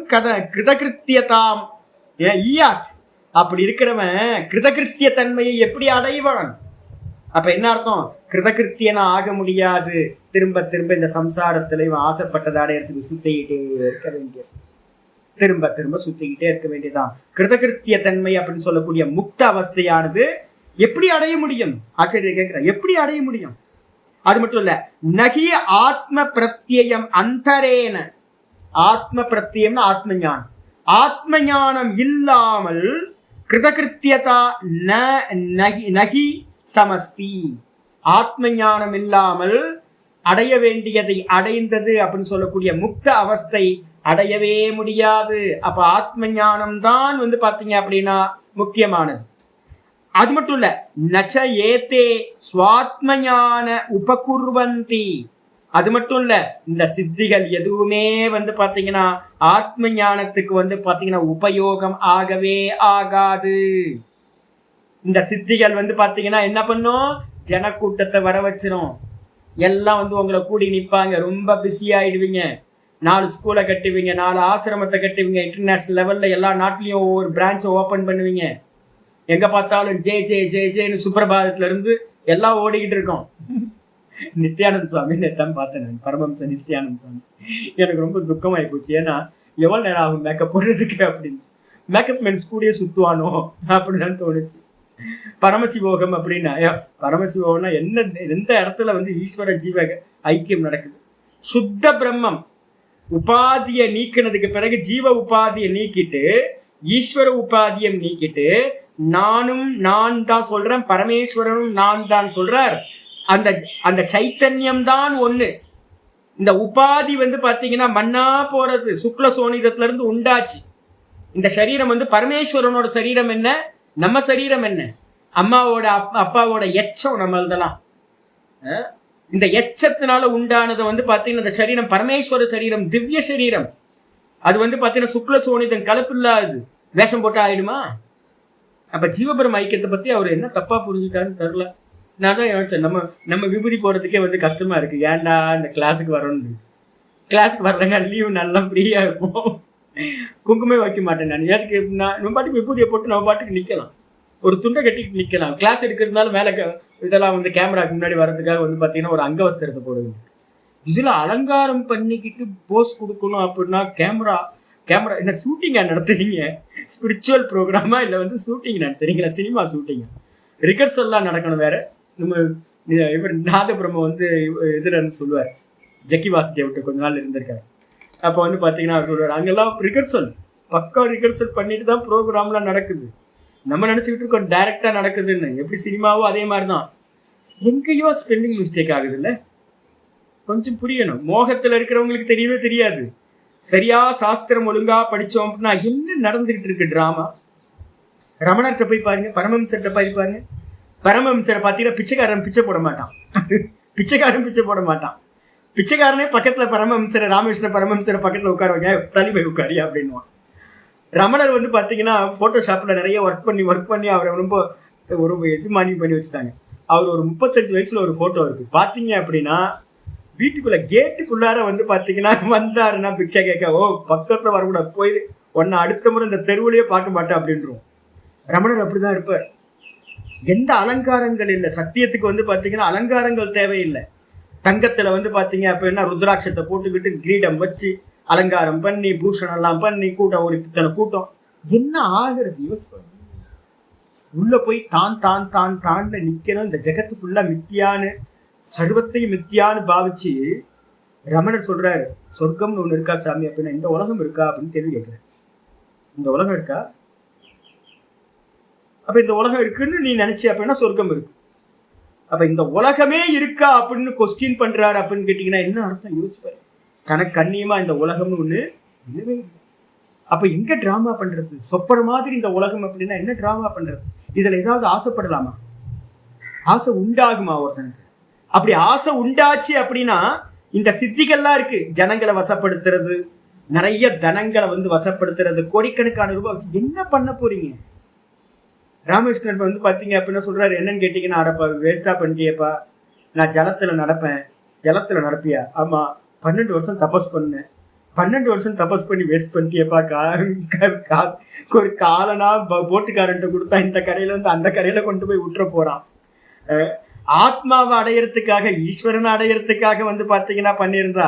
கிருதகிருத்தியதாம் ஈயாத், அப்படி இருக்கிறவன் கிருதகிருத்திய தன்மையை எப்படி அடைவான்? அப்ப என்ன அர்த்தம், கிருதகிருத்தியனா ஆக முடியாது. திரும்ப திரும்ப இந்த சம்சாரத்துல இவன் ஆசைப்பட்டதை அடையறதுக்கு சுத்திக்கிட்டே இருக்க வேண்டியது, திரும்ப திரும்ப சுத்திக்கிட்டே இருக்க வேண்டியதான். கிருதகிருத்திய தன்மை அப்படின்னு சொல்லக்கூடிய முக்த அவஸ்தையானது எப்படி அடைய முடியும்? ஆச்சரியம் கேட்கிற, எப்படி அடைய முடியும்? அது மட்டும் இல்ல, நகிய ஆத்ம பிரத்யம் அந்தரேன, ஆத்ம பிரத்யம்னா ஆத்ம ஞானம், ஆத்ம ஞானம் இல்லாமல் கிருதகிருத்தியதா நகி சமஸ்தி, ஆத்ம ஞானம் இல்லாமல் அடைய வேண்டியதை அடைந்தது அப்படின்னு சொல்லக்கூடிய முக்த அவஸ்தை அடையவே முடியாது. அப்ப ஆத்ம ஞானம் தான் வந்து பாத்தீங்க அப்படின்னா முக்கியமானது. அது மட்டும் இல்ல, நச்ச ஏத்தே ஸ்வாத்ம ஞான உபகுர்வந்தி, அது மட்டும் இல்ல, இந்த சித்திகள் எதுவுமே வந்து பாத்தீங்கன்னா ஆத்ம ஞானத்துக்கு வந்து பாத்தீங்கன்னா உபயோகம் ஆகவே ஆகாது. இந்த சித்திகள் வந்து பாத்தீங்கன்னா என்ன பண்ணும், ஜனக்கூட்டத்தை வர வச்சிரும். எல்லாம் வந்து உங்களை கூடி நிற்பாங்க, ரொம்ப பிஸி ஆயிடுவீங்க. 4 ஸ்கூலை கட்டுவீங்க, 4 ஆசிரமத்தை கட்டுவீங்க, இன்டர்நேஷனல் லெவல்ல எல்லா நாட்டிலையும் ஒவ்வொரு பிரான்ச்சை ஓப்பன் பண்ணுவீங்க. எங்க பார்த்தாலும் ஜே ஜே ஜே ஜேன்னு சுப்பிரபாதத்துல இருந்து எல்லாம் ஓடிக்கிட்டு இருக்கோம். நித்யானந்த சுவாமி நேத்தான் பார்த்தேன் நான், பரமஹம்ச நித்யானந்த சுவாமி. எனக்கு ரொம்ப துக்கமாயி போச்சு. ஏன்னா எவ்வளவு நேரம் ஆகும் மேக்கப் போடுறதுக்கு அப்படின்னு. மேக்கப் மேன் கூடயே சுத்துவானோ அப்படின்னு தோணுச்சு. பரமசிவோகம் அப்படின்னா, பரமசிவோகம்னா என்ன, எந்த இடத்துல வந்து ஈஸ்வர ஜீவ ஐக்கியம் நடக்குது? சுத்த பிரம்மம் உபாதியை நீக்கினதுக்கு பிறகு ஜீவ உபாதியை நீக்கிட்டு ஈஸ்வர உபாதியை நீக்கிட்டு நானும் நான் தான் சொல்றேன், பரமேஸ்வரனும் நான் தான் சொல்றார். அந்த அந்த சைத்தன்யம் தான் ஒண்ணு. இந்த உபாதி வந்து பாத்தீங்கன்னா மண்ணா போறது, சுக்ல சோனிதத்துல இருந்து உண்டாச்சு. இந்த சரீரம் வந்து பரமேஸ்வரனோட சரீரம் என்ன, நம்ம சரீரம் என்ன, அம்மாவோட அப்பாவோட எச்சம் நம்மள்தெல்லாம். இந்த எச்சத்தினால உண்டானதை வந்து பாத்தீங்கன்னா இந்த சரீரம் பரமேஸ்வர சரீரம், திவ்ய சரீரம். அது வந்து பாத்தீங்கன்னா சுக்ல சோனிதன் கலப்பில்லாது, வேஷம் போட்டா ஆயிடுமா? அப்ப ஜீவபரம் ஐக்கியத்தை பத்தி அவர் என்ன தப்பா புரிஞ்சுட்டாருன்னு தெரியல. நான் தான் யோசிச்சேன், நம்ம விபூதி போறதுக்கே வந்து கஷ்டமா இருக்கு, ஏன்டா இந்த கிளாஸுக்கு வரணும்னு. கிளாஸுக்கு வர்றங்க லீவு நல்லா ஃப்ரீயா இருக்கும், குங்குமே வைக்க மாட்டேன் நான். எதுக்கு, நம்ம பாட்டுக்கு விபூதியை போட்டு நம்ம பாட்டுக்கு நிக்கலாம், ஒரு துண்டை கட்டிட்டு நிக்கலாம். கிளாஸ் எடுக்கிறதுனால மேலே இதெல்லாம் வந்து கேமராக்கு முன்னாடி வர்றதுக்காக வந்து பார்த்தீங்கன்னா ஒரு அங்கவஸ்திரத்தை போடுவீங்க. இதில் அலங்காரம் பண்ணிக்கிட்டு போஸ் கொடுக்கணும் அப்படின்னா கேமரா என்ன ஷூட்டிங்கா நடத்துறீங்க? ஸ்பிரிச்சுவல் ப்ரோக்ராமா இல்லை வந்து ஷூட்டிங் நடத்துறீங்களா? சினிமா ஷூட்டிங், ரிகர்சல்லாம் நடக்கணும் வேற. நம்ம இவர் நாதபிரம்ம வந்து இதுலன்னு சொல்லுவார், ஜக்கி வாசுதேவ் விட்டு கொஞ்ச நாள் இருந்திருக்காரு. அப்போ வந்து பார்த்தீங்கன்னா அவர் சொல்லுவார், அங்கெல்லாம் ரிகர்சல், பக்கா ரிகர்சல் பண்ணிட்டு தான் ப்ரோக்ராம்லாம் நடக்குது. நம்ம நினச்சிக்கிட்டு இருக்கோம் டைரக்டாக நடக்குதுன்னு. எப்படி சினிமாவோ அதே மாதிரி தான், எங்கேயோ ஸ்பெல்லிங் மிஸ்டேக் ஆகுது இல்லை? கொஞ்சம் புரியணும். மோகத்தில் இருக்கிறவங்களுக்கு தெரியவே தெரியாது. சரியா சாஸ்திரம் ஒழுங்கா படித்தோம் அப்படின்னா என்ன நடந்துகிட்டு இருக்கு ட்ராமா. ரமணர்கிட்ட போய் பாருங்க, பரமஹம்சர்கிட்ட போய் பாருங்க. பரமஹம்சரை பார்த்தீங்கன்னா பிச்சைக்காரன் பிச்சை போட மாட்டான், பிச்சைக்காரன் பிச்சை போட மாட்டான். பிச்சைக்காரனே பக்கத்தில் பரமஹம்சரை, ராமகிருஷ்ண பரமஹம்சரை பக்கத்தில் உட்கார வைக்க, தள்ளி போய் உட்காரியா அப்படின்வான். ரமணர் வந்து பார்த்தீங்கன்னா ஃபோட்டோஷாப்பில் நிறைய ஒர்க் பண்ணி அவரை ரொம்ப ஒரு எதுமானி பண்ணி வச்சுட்டாங்க. அவர் ஒரு 35 வயசில் ஒரு ஃபோட்டோ இருக்குது பார்த்தீங்க அப்படின்னா, வீட்டுக்குள்ளே கேட்டுக்குள்ளார வந்து பார்த்தீங்கன்னா வந்தாருன்னா பிக்ஷா கேட்க, ஓ பக்கத்தில் வரக்கூடாது, போய் ஒன்று அடுத்த முறை இந்த தெருவிலேயே பார்க்க மாட்டேன் அப்படின்றோம். ரமணர் அப்படி தான் இருப்பார். எந்த அலங்காரங்கள் இல்லை. சத்தியத்துக்கு வந்து பார்த்தீங்கன்னா அலங்காரங்கள் தேவையில்லை. தங்கத்தில் வந்து பார்த்தீங்க அப்படின்னா ருத்ராட்சத்தை போட்டுக்கிட்டு கிரீடம் வச்சு அலங்காரம் பண்ணி பூஷணம் எல்லாம் பண்ணி கூட்டம், ஒரு இத்தனை கூட்டம் என்ன ஆகிறது? உள்ள போய் தான் நிக்கணும். இந்த ஜெகத்து ஃபுல்லா மித்தியான்னு, சர்வத்தையும் மித்தியான்னு பாவிச்சு ரமணர் சொல்றாரு, சொர்க்கம்னு ஒண்ணு இருக்கா சாமி அப்படின்னா, இந்த உலகம் இருக்கா அப்படின்னு கேள்வி கேட்கிறேன். இந்த உலகம் இருக்கா? அப்ப இந்த உலகம் இருக்குன்னு நீ நினைச்ச அப்படின்னா சொர்க்கம் இருக்கு. அப்ப இந்த உலகமே இருக்கா அப்படின்னு கொஸ்டின் பண்றாரு அப்படின்னு கேட்டீங்கன்னா என்ன அர்த்தம் யோசிப்பாரு. கணக்கு கண்ணியமா இந்த உலகம்னு ஒண்ணு இல்லவே இல்லை. அப்ப எங்க டிராமா பண்றது? சொப்பன மாதிரி இந்த உலகம் அப்படின்னா என்ன டிராமா பண்றது? இதுல ஏதாவது ஆசைப்படலாமா? ஆசை உண்டாகுமா ஒருத்தனுக்கு? அப்படி ஆசை உண்டாச்சு அப்படின்னா இந்த சித்திகள்லாம் இருக்கு. ஜனங்களை வசப்படுத்துறது, நிறைய தனங்களை வந்து வசப்படுத்துறது, கோடிக்கணக்கான ரூபாய் வச்சு என்ன பண்ண போறீங்க? ராமகிருஷ்ணன் வந்து பார்த்தீங்க அப்படின்னா சொல்றாரு, என்னன்னு கேட்டீங்கன்னா, அடப்பா வேஸ்டா பண்ணிட்டியப்பா, நான் ஜலத்துல நடப்பேன். ஜலத்துல நடப்பியா? ஆமா, 12 வருஷம் தபஸ் பண்ணேன். 12 வருஷம் தபஸ் பண்ணி வேஸ்ட் பண்ணிட்டியப்பா. ஒரு காலனா போட்டுக்காரன்ட்டு கொடுத்தா இந்த கரையில வந்து அந்த கரையில கொண்டு போய் விட்டுற போறான். ஆத்மாவை அடையறதுக்காக, ஈஸ்வரனை அடையறதுக்காக வந்து பார்த்தீங்கன்னா பண்ணியிருந்தா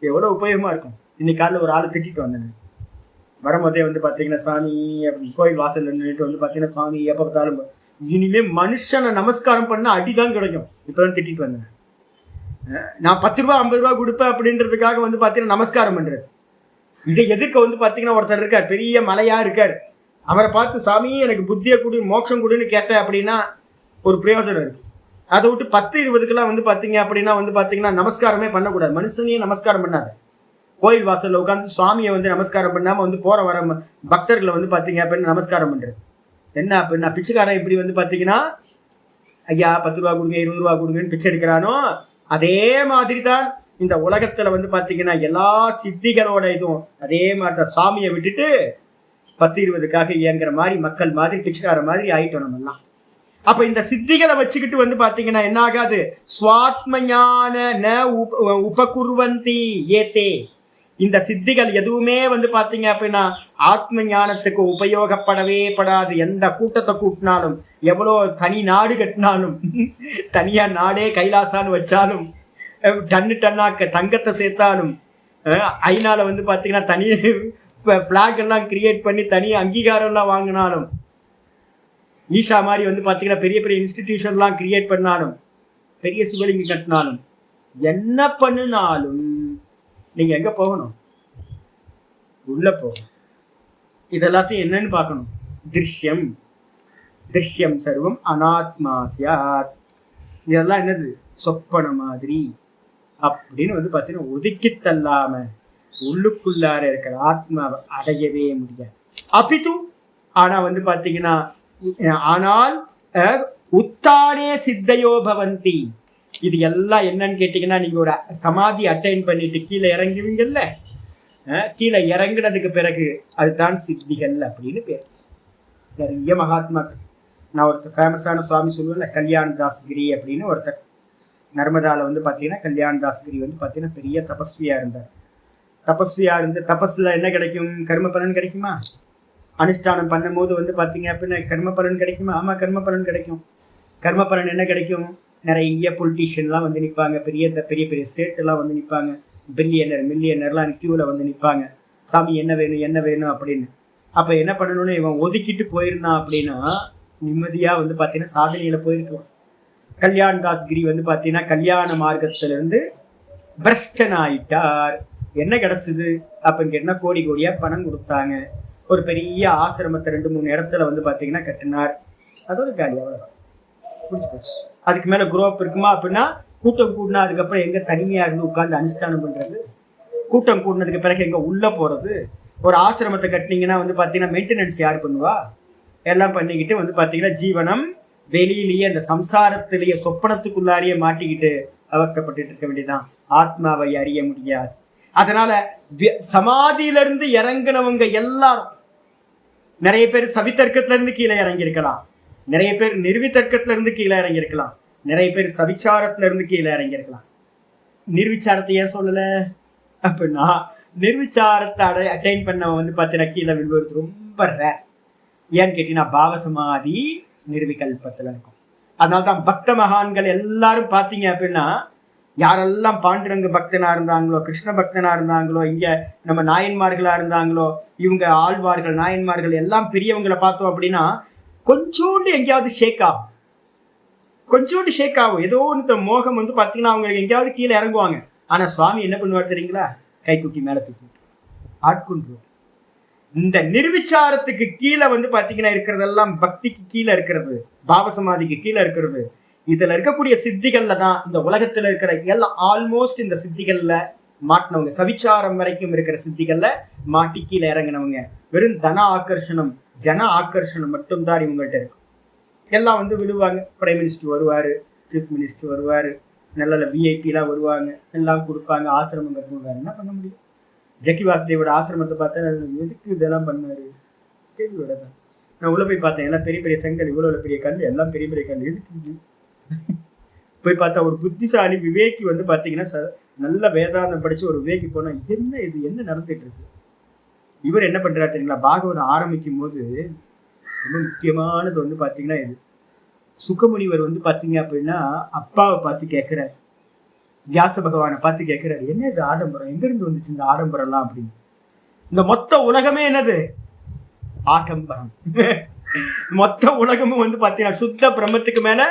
எவ்வளோ உபயோகமா இருக்கும். இன்னைக்கு காலையில் ஒரு ஆளை திட்டிட்டு வந்தேன். வரும்போதே வந்து பார்த்தீங்கன்னா, சாமி கோயில் வாசல் நின்றுட்டு வந்து பார்த்தீங்கன்னா, சாமி எப்போ பார்த்தாலும் இனிமே மனுஷனை நமஸ்காரம் பண்ண அடிதான் கிடைக்கும். இப்போதான் திட்டிட்டு வந்தேன். நான் 10 ரூபா 50 ரூபா கொடுப்பேன் அப்படின்றதுக்காக வந்து பார்த்தீங்கன்னா நமஸ்காரம் பண்றது. இதை எதிர்க்க வந்து பார்த்தீங்கன்னா ஒருத்தர் இருக்கார், பெரிய மலையா இருக்கார். அவரை பார்த்து சாமி எனக்கு புத்தியை கொடு, மோட்சம் கொடுன்னு கேட்டேன் அப்படின்னா ஒரு பிரயோஜனம் இருக்கு. அதை விட்டு 10 20க்கெல்லாம் வந்து பார்த்தீங்க அப்படின்னா வந்து பார்த்தீங்கன்னா நமஸ்காரமே பண்ணக்கூடாது. மனுஷனையே நமஸ்காரம் பண்ணாது. கோயில் வாசலில் உட்காந்து சுவாமியை வந்து நமஸ்காரம் பண்ணாமல் வந்து போகிற வர பக்தர்களை வந்து பார்த்தீங்க அப்படின்னு நமஸ்காரம் பண்ணுறது என்ன அப்படின்னா, பிச்சைக்காரன் இப்படி வந்து பார்த்தீங்கன்னா ஐயா 10 ரூபா கொடுங்க 20 ரூபா கொடுங்கன்னு பிச்சை எடுக்கிறானோ, அதே மாதிரி தான் இந்த உலகத்தில் வந்து பார்த்தீங்கன்னா எல்லா சித்திகளோட இதுவும் அதே மாதிரி தான். சாமியை விட்டுட்டு 10 20க்காக இயங்குற மாதிரி மக்கள் மாதிரி பிச்சைக்கார மாதிரி ஆயிட்டோம் நம்மெல்லாம். அப்ப இந்த சித்திகளை வச்சுக்கிட்டு வந்து பாத்தீங்கன்னா என்ன ஆகாது, ஸ்வாத்ம ஞான ந உபகுர்வந்தி ஏதே. இந்த சித்திகள் எதுவுமே வந்து பாத்தீங்க அப்படின்னா ஆத்ம ஞானத்துக்கு உபயோகப்படவே படாது. எந்த கூட்டத்தை கூட்டினாலும், எவ்வளோ தனி நாடு கட்டினாலும், தனியா நாடே கைலாசான்னு வச்சாலும், டன்னா தங்கத்தை சேர்த்தாலும், ஐநால வந்து பாத்தீங்கன்னா தனி பிளாக் எல்லாம் கிரியேட் பண்ணி தனி அங்கீகாரம் எல்லாம் வாங்கினாலும், ஈஷா மாதிரி வந்து பாத்தீங்கன்னா பெரிய பெரிய இன்ஸ்டிடியூஷன்லாம் கிரியேட் பண்ணாலும், பெரிய சிவலிங்கம் கட்டினாலும், என்ன பண்ணினாலும் நீங்க எங்க போகணும், உள்ள போகணும். இதெல்லாத்தையும் என்னன்னு பார்க்கணும். திருஷ்யம் திருஷ்யம் சர்வம் அனாத்மா சியாத். இதெல்லாம் என்னது, சொப்பன மாதிரி அப்படின்னு வந்து பார்த்தீங்கன்னா ஒதுக்கி தள்ளாம உள்ளுக்குள்ளார இருக்கிற ஆத்மாவை அடையவே முடியாது. அபிது ஆனா வந்து பார்த்தீங்கன்னா ஆனால் உத்தானே சித்தையோ பவந்தி. இது எல்லாம் என்னன்னு கேட்டீங்கன்னா, நீங்க ஒரு சமாதி அட்டைன் பண்ணிட்டு கீழே இறங்குவீங்கல்ல, கீழே இறங்குனதுக்கு பிறகு அதுதான் சித்திகள் அப்படின்னு பேர். நிறைய மகாத்மாக்கள், நான் ஒருத்தர் ஃபேமஸான சுவாமி சொல்லுவேன், கல்யாண் தாஸ்கிரி அப்படின்னு ஒருத்தர் நர்மதால வந்து பார்த்தீங்கன்னா, கல்யாண் தாஸ்கிரி வந்து பார்த்தீங்கன்னா பெரிய தபஸ்வியா இருந்தார். தபஸ்வியா இருந்து தபஸ்ல என்ன கிடைக்கும், கர்ம பலன் கிடைக்குமா? அனுஷ்டானம் பண்ணும்போது வந்து பார்த்தீங்க அப்படின்னா கர்ம பலன் கிடைக்குமா? ஆமா, கர்ம பலன் கிடைக்கும். கர்ம பலன் என்ன கிடைக்கும், நிறைய பொலிட்டீஷியன்லாம் வந்து நிற்பாங்க, பெரிய பெரிய பெரிய ஸ்டேட்டெல்லாம் வந்து நிற்பாங்க, மில்லியனர்லாம் கியூவில் வந்து நிற்பாங்க, சாமி என்ன வேணும் என்ன வேணும் அப்படின்னு. அப்போ என்ன பண்ணணும்னு இவன் ஒதுக்கிட்டு போயிருந்தான் அப்படின்னா நிம்மதியாக வந்து பார்த்தீங்கன்னா சாதனையில் போயிருக்கலாம். கல்யாண் தாஸ்கிரி வந்து பார்த்தீங்கன்னா கல்யாண மார்க்கத்திலிருந்து பிரஷ்டன் ஆயிட்டார். என்ன கிடச்சிது அப்படின்னு கேட்டால் கோடி கோடியாக பணம் கொடுத்தாங்க. ஒரு பெரிய ஆசிரமத்தை 2-3 இடத்துல வந்து பார்த்தீங்கன்னா கட்டினார். அதோட காலி, அவ்வளோதான், பிடிச்சி போச்சு. அதுக்கு மேலே குரோப் இருக்குமா அப்படின்னா, கூட்டம் கூட்டினா அதுக்கப்புறம் எங்கே தனிமையாக இருந்து உட்காந்து அனுஷ்டானம் பண்ணுறது, கூட்டம் கூட்டினதுக்கு பிறகு எங்கே உள்ளே போகிறது. ஒரு ஆசிரமத்தை கட்டினீங்கன்னா வந்து பார்த்தீங்கன்னா மெயின்டெனன்ஸ் யார் பண்ணுவா? எல்லாம் பண்ணிக்கிட்டு வந்து பார்த்தீங்கன்னா ஜீவனம் வெளியிலேயே அந்த சம்சாரத்திலேயே சொப்பனத்துக்குள்ளாரையே மாட்டிக்கிட்டு அவஸ்தப்பட்டு இருக்க வேண்டியதான். ஆத்மாவை அறிய முடியாது. அதனால சமாதியிலிருந்து இறங்கினவங்க எல்லாரும், நிறைய பேர் சவித்தர்க்கத்துல இருந்து கீழே இறங்கியிருக்கலாம், நிறைய பேர் நிர்வித்தர்க்கத்துல இருந்து கீழே இறங்கியிருக்கலாம், நிறைய பேர் சவிச்சாரத்துல இருந்து கீழே இறங்கியிருக்கலாம். நிர்விச்சாரத்தை ஏன் சொல்லல அப்படின்னா, நிர்விச்சாரத்தை அட்டைன் பண்ணவன் வந்து பார்த்தீங்கன்னா கீழே விழுவது ரொம்ப ரேர். ஏன்னு கேட்டீங்கன்னா பாவசமாதி நிர்விகல்பத்துல இருக்கும். அதனால்தான் பக்த மகான்கள் எல்லாரும் பார்த்தீங்க அப்படின்னா, யாரெல்லாம் பாண்டுரங்க பக்தனா இருந்தாங்களோ, கிருஷ்ண பக்தனா இருந்தாங்களோ, இங்க நம்ம நாயன்மார்களா இருந்தாங்களோ, இவங்க ஆழ்வார்கள் நாயன்மார்கள் எல்லாம் பெரியவங்களை பார்த்தோம் அப்படின்னா கொஞ்சோண்டு எங்கேயாவது ஷேக் ஆகும், கொஞ்சோண்டு ஷேக் ஆகும். ஏதோ ஒன்று மோகம் வந்து பார்த்தீங்கன்னா அவங்க எங்கேயாவது கீழே இறங்குவாங்க. ஆனால் சுவாமி என்ன பண்ணுவார் தெரியுங்களா? கை தூக்கி மேலே தூக்கி ஆட்கொண்டு. இந்த நிர்விச்சாரத்துக்கு கீழே வந்து பார்த்தீங்கன்னா இருக்கிறதெல்லாம் பக்திக்கு கீழே இருக்கிறது, பாவசமாதிக்கு கீழே இருக்கிறது. இதுல இருக்கக்கூடிய சித்திகள்ல தான் இந்த உலகத்துல இருக்கிற எல்லாம் ஆல்மோஸ்ட் இந்த சித்திகள்ல மாட்டினவங்க, சவிச்சாரம் வரைக்கும் இருக்கிற சித்திகள்ல மாட்டி கீழே இறங்கினவங்க. வெறும் தன ஆக்கர்ஷணம் ஜன ஆக்கர்ஷணம் மட்டும்தான் இவங்கள்ட்ட இருக்கும். எல்லாம் வந்து விழுவாங்க. பிரைம் மினிஸ்டர் வருவாரு, சீஃப் மினிஸ்டர் வருவாரு, நல்ல விஐபிலாம் வருவாங்க, எல்லாம் கொடுப்பாங்க, ஆசிரமம் கட்டுவாங்க. என்ன பண்ண முடியும்? ஜக்கி வாசுதேவோட ஆசிரமத்தை பார்த்தா எதுக்கு இதெல்லாம் பண்ணாரு கேள்வி வரதான். நான் உள்ள போய் பார்த்தேன், எல்லாம் பெரிய பெரிய செங்கல், இவ்வளோ பெரிய கல், எல்லாம் பெரிய பெரிய கல், எதுக்கு போய் பார்த்தா ஒரு புத்திசாலி விவேகி வந்து பார்த்தீங்கன்னா நல்ல வேதாந்தம் படிச்சு ஒரு விவேகி போனா என்ன இது என்ன நடந்துட்டு இருக்கு. இவர் என்ன பண்றாரு தெரியுங்களா? பாகவதம் ஆரம்பிக்கும் போது ரொம்ப முக்கியமானது வந்து பார்த்தீங்கன்னா இது சுகமுனிவர் வந்து பார்த்தீங்க அப்படின்னா அப்பாவை பார்த்து கேட்கிறாரு, வியாச பகவானை பார்த்து கேட்கிறாரு, என்ன இது ஆடம்பரம், எங்கிருந்து வந்துச்சு இந்த ஆடம்பரம்லாம் அப்படின்னு. இந்த மொத்த உலகமே என்னது? ஆடம்பரம். மொத்த உலகமும் வந்து பார்த்தீங்கன்னா சுத்த பிரம்மத்துக்கு மேல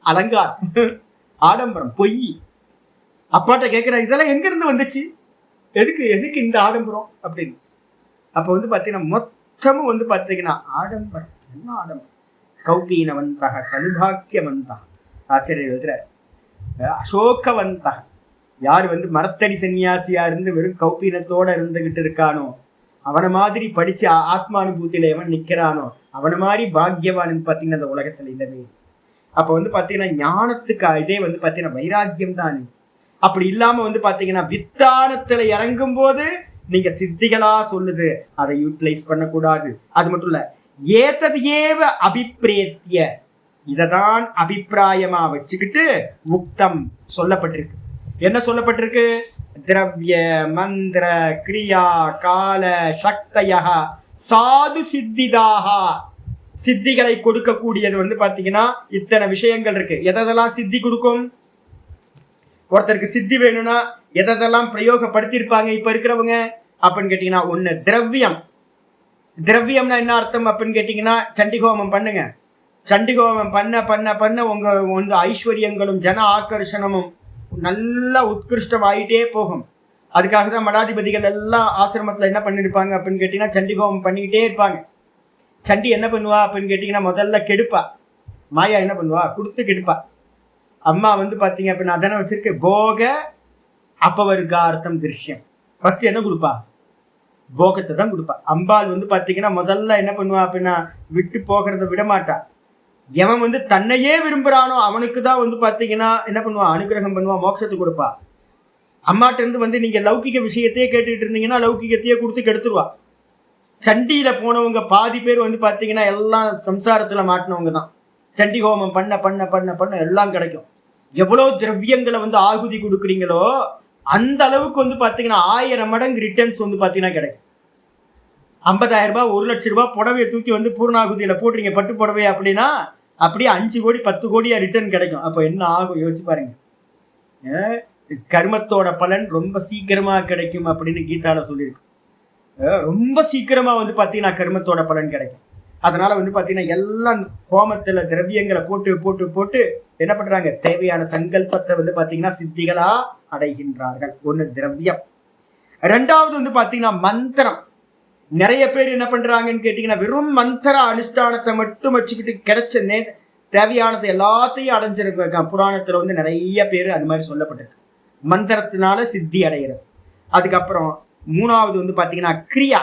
அலங்காரம், ஆடம்பரம், பொய். அப்பாட்ட கேட்கிறாரு, இதெல்லாம் எங்க இருந்து வந்துச்சு, எதுக்கு எதுக்கு இந்த ஆடம்பரம் அப்படின்னு. அப்ப வந்து பாத்தீங்கன்னா மொத்தமும் வந்து பாத்தீங்கன்னா ஆடம்பரம். என்ன ஆடம்பரம்? கௌபீனவந்தக கலிபாக்கியவந்தக, ஆச்சரியர் எழுதுறாரு. அசோகவந்தக, யார் வந்து மரத்தடி சன்னியாசியா இருந்து வெறும் கௌபீனத்தோட இருந்துகிட்டு இருக்கானோ, அவனை மாதிரி படிச்சு ஆத்மானுபூத்தியில எவன் நிக்கிறானோ அவனை மாதிரி பாக்கியவான்னு பாத்தீங்கன்னா அந்த உலகத்துல இல்லவே. அப்ப வந்து பாத்தீங்கன்னா ஞானத்துக்கு இதே வந்து பாத்தீங்கன்னா வைராக்கியம் தான். அப்படி இல்லாம வந்து பாத்தீங்கன்னா வித்தானத்துல இறங்கும் போது நீங்க சித்திகளா சொல்லுது, அதை யூட்டிலைஸ் பண்ணக்கூடாது. அது மட்டும் இல்ல, ஏதது ஏவ அபிப்பிரேத்திய, இததான் அபிப்பிராயமா வச்சுக்கிட்டு உக்தம் சொல்லப்பட்டிருக்கு. என்ன சொல்லப்பட்டிருக்கு? திரவிய மந்திர கிரியா கால சக்தயா சாது சித்திதாக. சித்திகளை கொடுக்கக்கூடியது பாத்தீங்கன்னா இத்தனை விஷயங்கள் இருக்கு. எதெல்லாம் சித்தி கொடுக்கும்? ஒருத்தருக்கு சித்தி வேணும்னா எதெல்லாம் பிரயோகப்படுத்தியிருப்பாங்க இப்ப இருக்கிறவங்க அப்படின்னு கேட்டீங்கன்னா, ஒண்ணு திரவியம். திரவியம்னா என்ன அர்த்தம் அப்படின்னு கேட்டீங்கன்னா, சண்டிகோமம் பண்ணுங்க. சண்டிகோமம் பண்ண பண்ண பண்ண உங்க ஐஸ்வர்யங்களும் ஜன ஆக்கர்ஷணமும் நல்லா உத்கிருஷ்டமாயிட்டே போகும். அதுக்காக தான் மடாதிபதிகள் எல்லாம் ஆசிரமத்தில் என்ன பண்ணிருப்பாங்க அப்படின்னு கேட்டீங்கன்னா, சண்டிகோமம் பண்ணிக்கிட்டே இருப்பாங்க. சண்டி என்ன பண்ணுவா அப்படின்னு கேட்டீங்கன்னா, முதல்ல கெடுப்பா. மாயா என்ன பண்ணுவா? கொடுத்து கெடுப்பா. அம்மா பார்த்தீங்க அப்படின்னா அதனை வச்சிருக்கு போக அப்பவர்கார்த்தம் திருஷ்யம். ஃபர்ஸ்ட் என்ன கொடுப்பா? போகத்தை தான் கொடுப்பா. அம்பாள் பார்த்தீங்கன்னா முதல்ல என்ன பண்ணுவா அப்படின்னா விட்டு போகிறத விட மாட்டா. எவன் தன்னையே விரும்புறானோ அவனுக்கு தான் பார்த்தீங்கன்னா என்ன பண்ணுவா? அனுகிரகம் பண்ணுவா, மோட்சத்தை கொடுப்பா. அம்மாட்ட இருந்து நீங்க லௌகிக விஷயத்தையே கேட்டுக்கிட்டு இருந்தீங்கன்னா லௌகிகத்தையே கொடுத்து கெடுத்துருவா. சண்டியில போனவங்க பாதி பேர் பார்த்தீங்கன்னா எல்லாம் சம்சாரத்துல மாட்டினவங்க தான். சண்டி ஹோமம் பண்ண பண்ண பண்ண பண்ண எல்லாம் கிடைக்கும். எவ்வளவு திரவியங்களை ஆகுதி கொடுக்குறீங்களோ அந்த அளவுக்கு பார்த்தீங்கன்னா 1000 மடங்கு ரிட்டர்ன்ஸ் பார்த்தீங்கன்னா கிடைக்கும். 50,000 ரூபாய் 1,00,000 ரூபாய் புடவையை தூக்கி பூர்ணாகுதியில போடுறீங்க, பட்டு புடவை அப்படின்னா அப்படியே 5 கோடி 10 கோடியா ரிட்டர்ன் கிடைக்கும். அப்போ என்ன ஆகும் யோசிச்சு பாருங்க. கர்மத்தோட பலன் ரொம்ப சீக்கிரமா கிடைக்கும் அப்படின்னு கீதால சொல்லியிருக்கு. ரொம்ப சீக்கிரமா பார்த்தீங்கன்னா கர்மத்தோட பலன் கிடைக்கும். அதனால பார்த்தீங்கன்னா எல்லாம் ஹோமத்துல திரவியங்களை போட்டு போட்டு போட்டு என்ன பண்றாங்க? தேவையான சங்கல்பத்தை பார்த்தீங்கன்னா சித்திகளா அடைகின்றார்கள். ஒண்ணு திரவியம். ரெண்டாவது பார்த்தீங்கன்னா மந்திரம். நிறைய பேர் என்ன பண்றாங்கன்னு கேட்டீங்கன்னா வெறும் மந்திர அனுஷ்டானத்தை மட்டும் வச்சுக்கிட்டு கிடைச்ச தேவையானது எல்லாத்தையும் அடைஞ்சிருக்க. புராணத்துல நிறைய பேர் அது மாதிரி சொல்லப்பட்டிருக்கு. மந்திரத்தினால சித்தி அடைகிறது. அதுக்கப்புறம் மூணாவது பார்த்தீங்கன்னா கிரியா.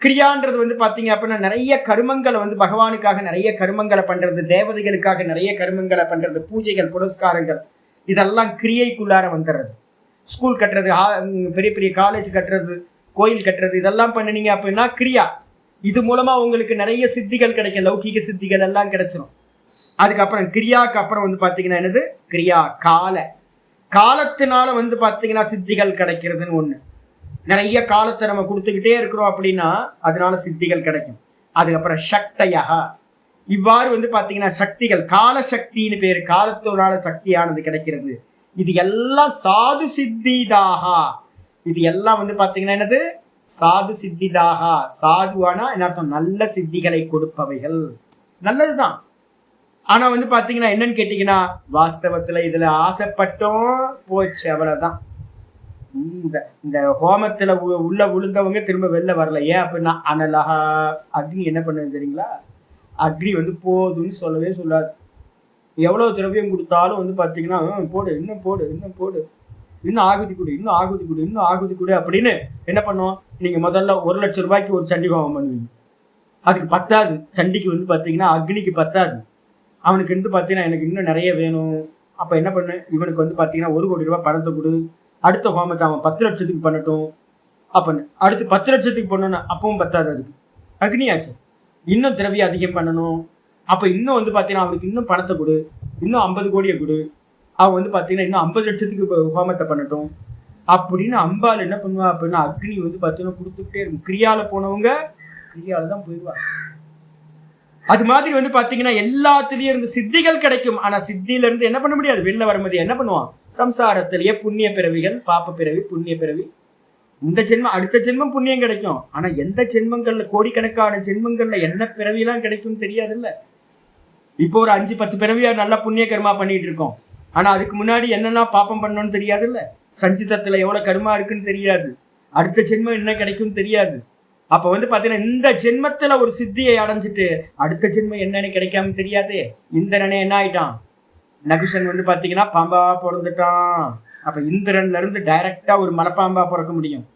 கிரியான்றது பார்த்தீங்க அப்படின்னா நிறைய கருமங்களை பகவானுக்காக நிறைய கருமங்களை பண்றது, தேவதைகளுக்காக நிறைய கருமங்களை பண்றது, பூஜைகள் புரஸ்காரங்கள் இதெல்லாம் கிரியைக்குள்ளார வந்துடுறது. ஸ்கூல் கட்டுறது, பெரிய பெரிய காலேஜ் கட்டுறது, கோயில் கட்டுறது, இதெல்லாம் பண்ணினீங்க அப்படின்னா கிரியா. இது மூலமா உங்களுக்கு நிறைய சித்திகள் கிடைக்கும். லௌகிக சித்திகள் எல்லாம் கிடைச்சிடும். அதுக்கப்புறம் கிரியாக்கு அப்புறம் பார்த்தீங்கன்னா என்னது? கிரியா கால. காலத்தினால பார்த்தீங்கன்னா சித்திகள் கிடைக்கிறதுன்னு ஒண்ணு. நிறைய காலத்தை நம்ம கொடுத்துக்கிட்டே இருக்கிறோம் அப்படின்னா அதனால சித்திகள் கிடைக்கும். அதுக்கப்புறம் சக்தியா. இவ்வாறு பார்த்தீங்கன்னா சக்திகள், கால சக்தின்னு பேரு. காலத்தினால சக்தியானது கிடைக்கிறது. இது எல்லாம் சாது சித்திதாகா. இது எல்லாம் பார்த்தீங்கன்னா என்னது? சாது சித்திதாகா. சாதுவானா என்ன அர்த்தம்? நல்ல சித்திகளை கொடுப்பவைகள். நல்லதுதான். ஆனா பார்த்தீங்கன்னா என்னன்னு கேட்டீங்கன்னா வாஸ்தவத்துல இதுல ஆசைப்பட்டோம் போச்சு, அவ்வளவுதான். இந்த ஹோமத்துல உள்ள விழுந்தவங்க திரும்ப வெளில வரல. ஏன் அப்படின்னா அனலகா அக்னி என்ன பண்ணுது தெரியுங்களா? அக்னி போதுன்னு சொல்லவே சொல்லாது. எவ்வளவு திரவியம் கொடுத்தாலும் பார்த்தீங்கன்னா போடு, இன்னும் போடு, இன்னும் போடு, இன்னும் ஆகுதி கொடு, இன்னும் ஆகுதி கொடு, இன்னும் ஆகுதி கொடு அப்படின்னு என்ன பண்ணுவோம்? நீங்க முதல்ல 1,00,000 ரூபாய்க்கு ஒரு சண்டி ஹோமம் பண்ணுவீங்க. அதுக்கு பத்தாது. சண்டிக்கு பார்த்தீங்கன்னா அக்னிக்கு பத்தாது. அவனுக்கு பார்த்தீங்கன்னா எனக்கு இன்னும் நிறைய வேணும். அப்ப என்ன பண்ணு? இவனுக்கு பார்த்தீங்கன்னா 1 கோடி ரூபாய் பணத்தை கொடு. அடுத்த ஹோமத்தை அவன் 10 லட்சத்துக்கு பண்ணட்டும். அப்பன்னு அடுத்து 10 லட்சத்துக்கு பண்ணணும். அப்பவும் பத்தாது. அதுக்கு அக்னியாச்சு. இன்னும் திரவியம் அதிகம் பண்ணணும். அப்ப இன்னும் பார்த்தீங்கன்னா அவனுக்கு இன்னும் பணத்தை கொடு, இன்னும் 50 கோடியை கொடு. அவன் பார்த்தீங்கன்னா இன்னும் 50 லட்சத்துக்கு ஹோமத்தை பண்ணட்டும் அப்படின்னு அம்பாள் என்ன பண்ணுவா அப்படின்னா அக்னி பார்த்தீங்கன்னா கொடுத்துக்கிட்டே இருக்கும். கிரியால போனவங்க கிரியால தான் போயிடுவாங்க. அது மாதிரி பார்த்தீங்கன்னா எல்லாத்துலயும் இருந்து சித்திகள் கிடைக்கும். ஆனா சித்தியில இருந்து என்ன பண்ண முடியாது? வெளில வர முடியாது. என்ன பண்ணுவான்? சம்சாரத்திலேயே புண்ணிய பிறவிகள், பாப்ப பிறவி, புண்ணிய பிறவி. இந்த ஜென்மம் அடுத்த ஜென்மம் புண்ணியம் கிடைக்கும். ஆனா எந்த ஜென்மங்கள்ல, கோடிக்கணக்கான ஜென்மங்கள்ல என்ன பிறவிலாம் கிடைக்கும் தெரியாதுல்ல. இப்போ ஒரு 5-10 பிறவியா நல்லா புண்ணிய கர்மா பண்ணிட்டு இருக்கோம். ஆனா அதுக்கு முன்னாடி என்னென்ன பாப்பம் பண்ணணும்னு தெரியாதுல்ல. சஞ்சிதத்துல எவ்வளவு கர்மா இருக்குன்னு தெரியாது. அடுத்த ஜென்மம் என்ன கிடைக்கும்னு தெரியாது. அப்ப பார்த்தீங்கன்னா இந்த ஜென்மத்துல ஒரு சித்தியை அடைஞ்சிட்டு அடுத்த ஜென்மம் என்னன்னு கிடைக்காம தெரியாது. இந்திரனே என்ன ஆயிட்டான்? நகுஷன் பார்த்தீங்கன்னா பாம்பா பிறந்துட்டான். அப்ப இந்திரன்ல இருந்து டைரக்டா ஒரு மலைப்பாம்பா பிறக்க முடியும்.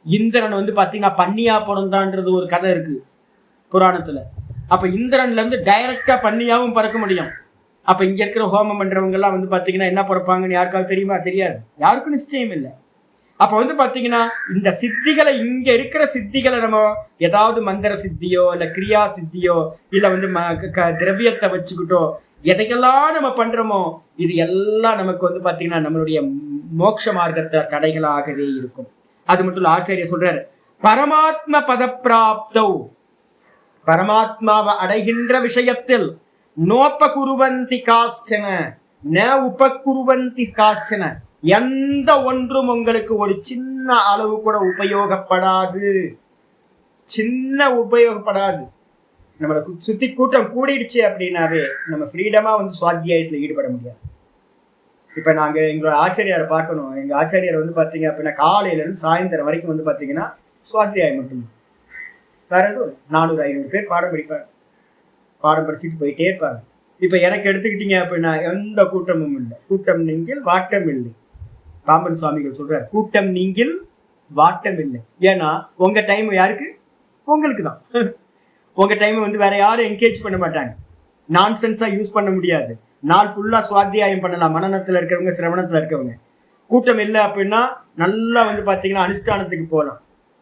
இந்திரன் பார்த்தீங்கன்னா பன்னியா பிறந்தான்றது ஒரு கதை இருக்கு புராணத்துல. அப்ப இந்திரன்ல இருந்து டைரக்டா பன்னியாவும் பிறக்க முடியும். அப்ப இங்க இருக்கிற ஹோமம் பண்றவங்க எல்லாம் பார்த்தீங்கன்னா என்ன பிறப்பாங்கன்னு யாருக்காவது தெரியுமா? தெரியாது. யாருக்கும் நிச்சயம் இல்லை. அப்ப பார்த்தீங்கன்னா இந்த சித்திகளை, இங்க இருக்கிற சித்திகளை நம்ம ஏதாவது மந்திர சித்தியோ இல்ல கிரியா சித்தியோ இல்ல திரவியத்தை வச்சுக்கிட்டோ எதையெல்லாம் நம்ம பண்றோமோ இது எல்லாம் நமக்கு வந்து பாத்தீங்கன்னா நம்மளுடைய மோட்ச மார்க்கத்தை தடைகளாகவே இருக்கும். அது மட்டும் இல்ல, ஆச்சாரியர் சொல்றாரு, பரமாத்ம பதப்பிராப்தௌ, பரமாத்மாவை அடைகின்ற விஷயத்தில் நோபகுருவந்தி காஸ்சன ந உபகுருவந்தி காஸ்சன, எந்த ஒன்றும் உங்களுக்கு ஒரு சின்ன அளவு கூட உபயோகப்படாது, சின்ன உபயோகப்படாது. நம்மளை சுத்தி கூட்டம் கூடிடுச்சு அப்படின்னாவே நம்ம ஃப்ரீடமா வந்து சுவாத்தியாயத்துல ஈடுபட முடியாது. இப்ப நாங்க எங்களோட ஆச்சாரியாரை பார்க்கணும். எங்க ஆச்சாரியார் வந்து பாத்தீங்க அப்படின்னா காலையில இருந்து சாயந்தரம் வரைக்கும் வந்து பாத்தீங்கன்னா சுவாத்தியாயம் மட்டும். வேற எதுவும் 400-500 பேர் பாடம் படிப்பாங்க, பாடம் படிச்சுட்டு போயிட்டே இருப்பாங்க. இப்ப எனக்கு எடுத்துக்கிட்டீங்க அப்படின்னா எந்த கூட்டமும் இல்லை. கூட்டம் நீங்கில் வாட்டம் இல்லை. பாம்பன் சுவாமிகள் சொல்றாரு, கூட்டம் நீங்கில் வாட்டம் இல்லை. ஏன்னா உங்க டைம் யாருக்கு? உங்களுக்கு தான். உங்க டைம் வந்து வேற யாரும் என்கேஜ் பண்ண மாட்டாங்க. நான்சென்ஸா யூஸ் பண்ண முடியாது. நாள் ஃபுல்லா சுவாத்தியாயம் பண்ணலாம், மனநத்துல இருக்கிறவங்க, சிரவணத்துல இருக்கவங்க. கூட்டம் இல்லை அப்படின்னா நல்லா வந்து பாத்தீங்கன்னா அனுஷ்டானத்துக்கு போகலாம்.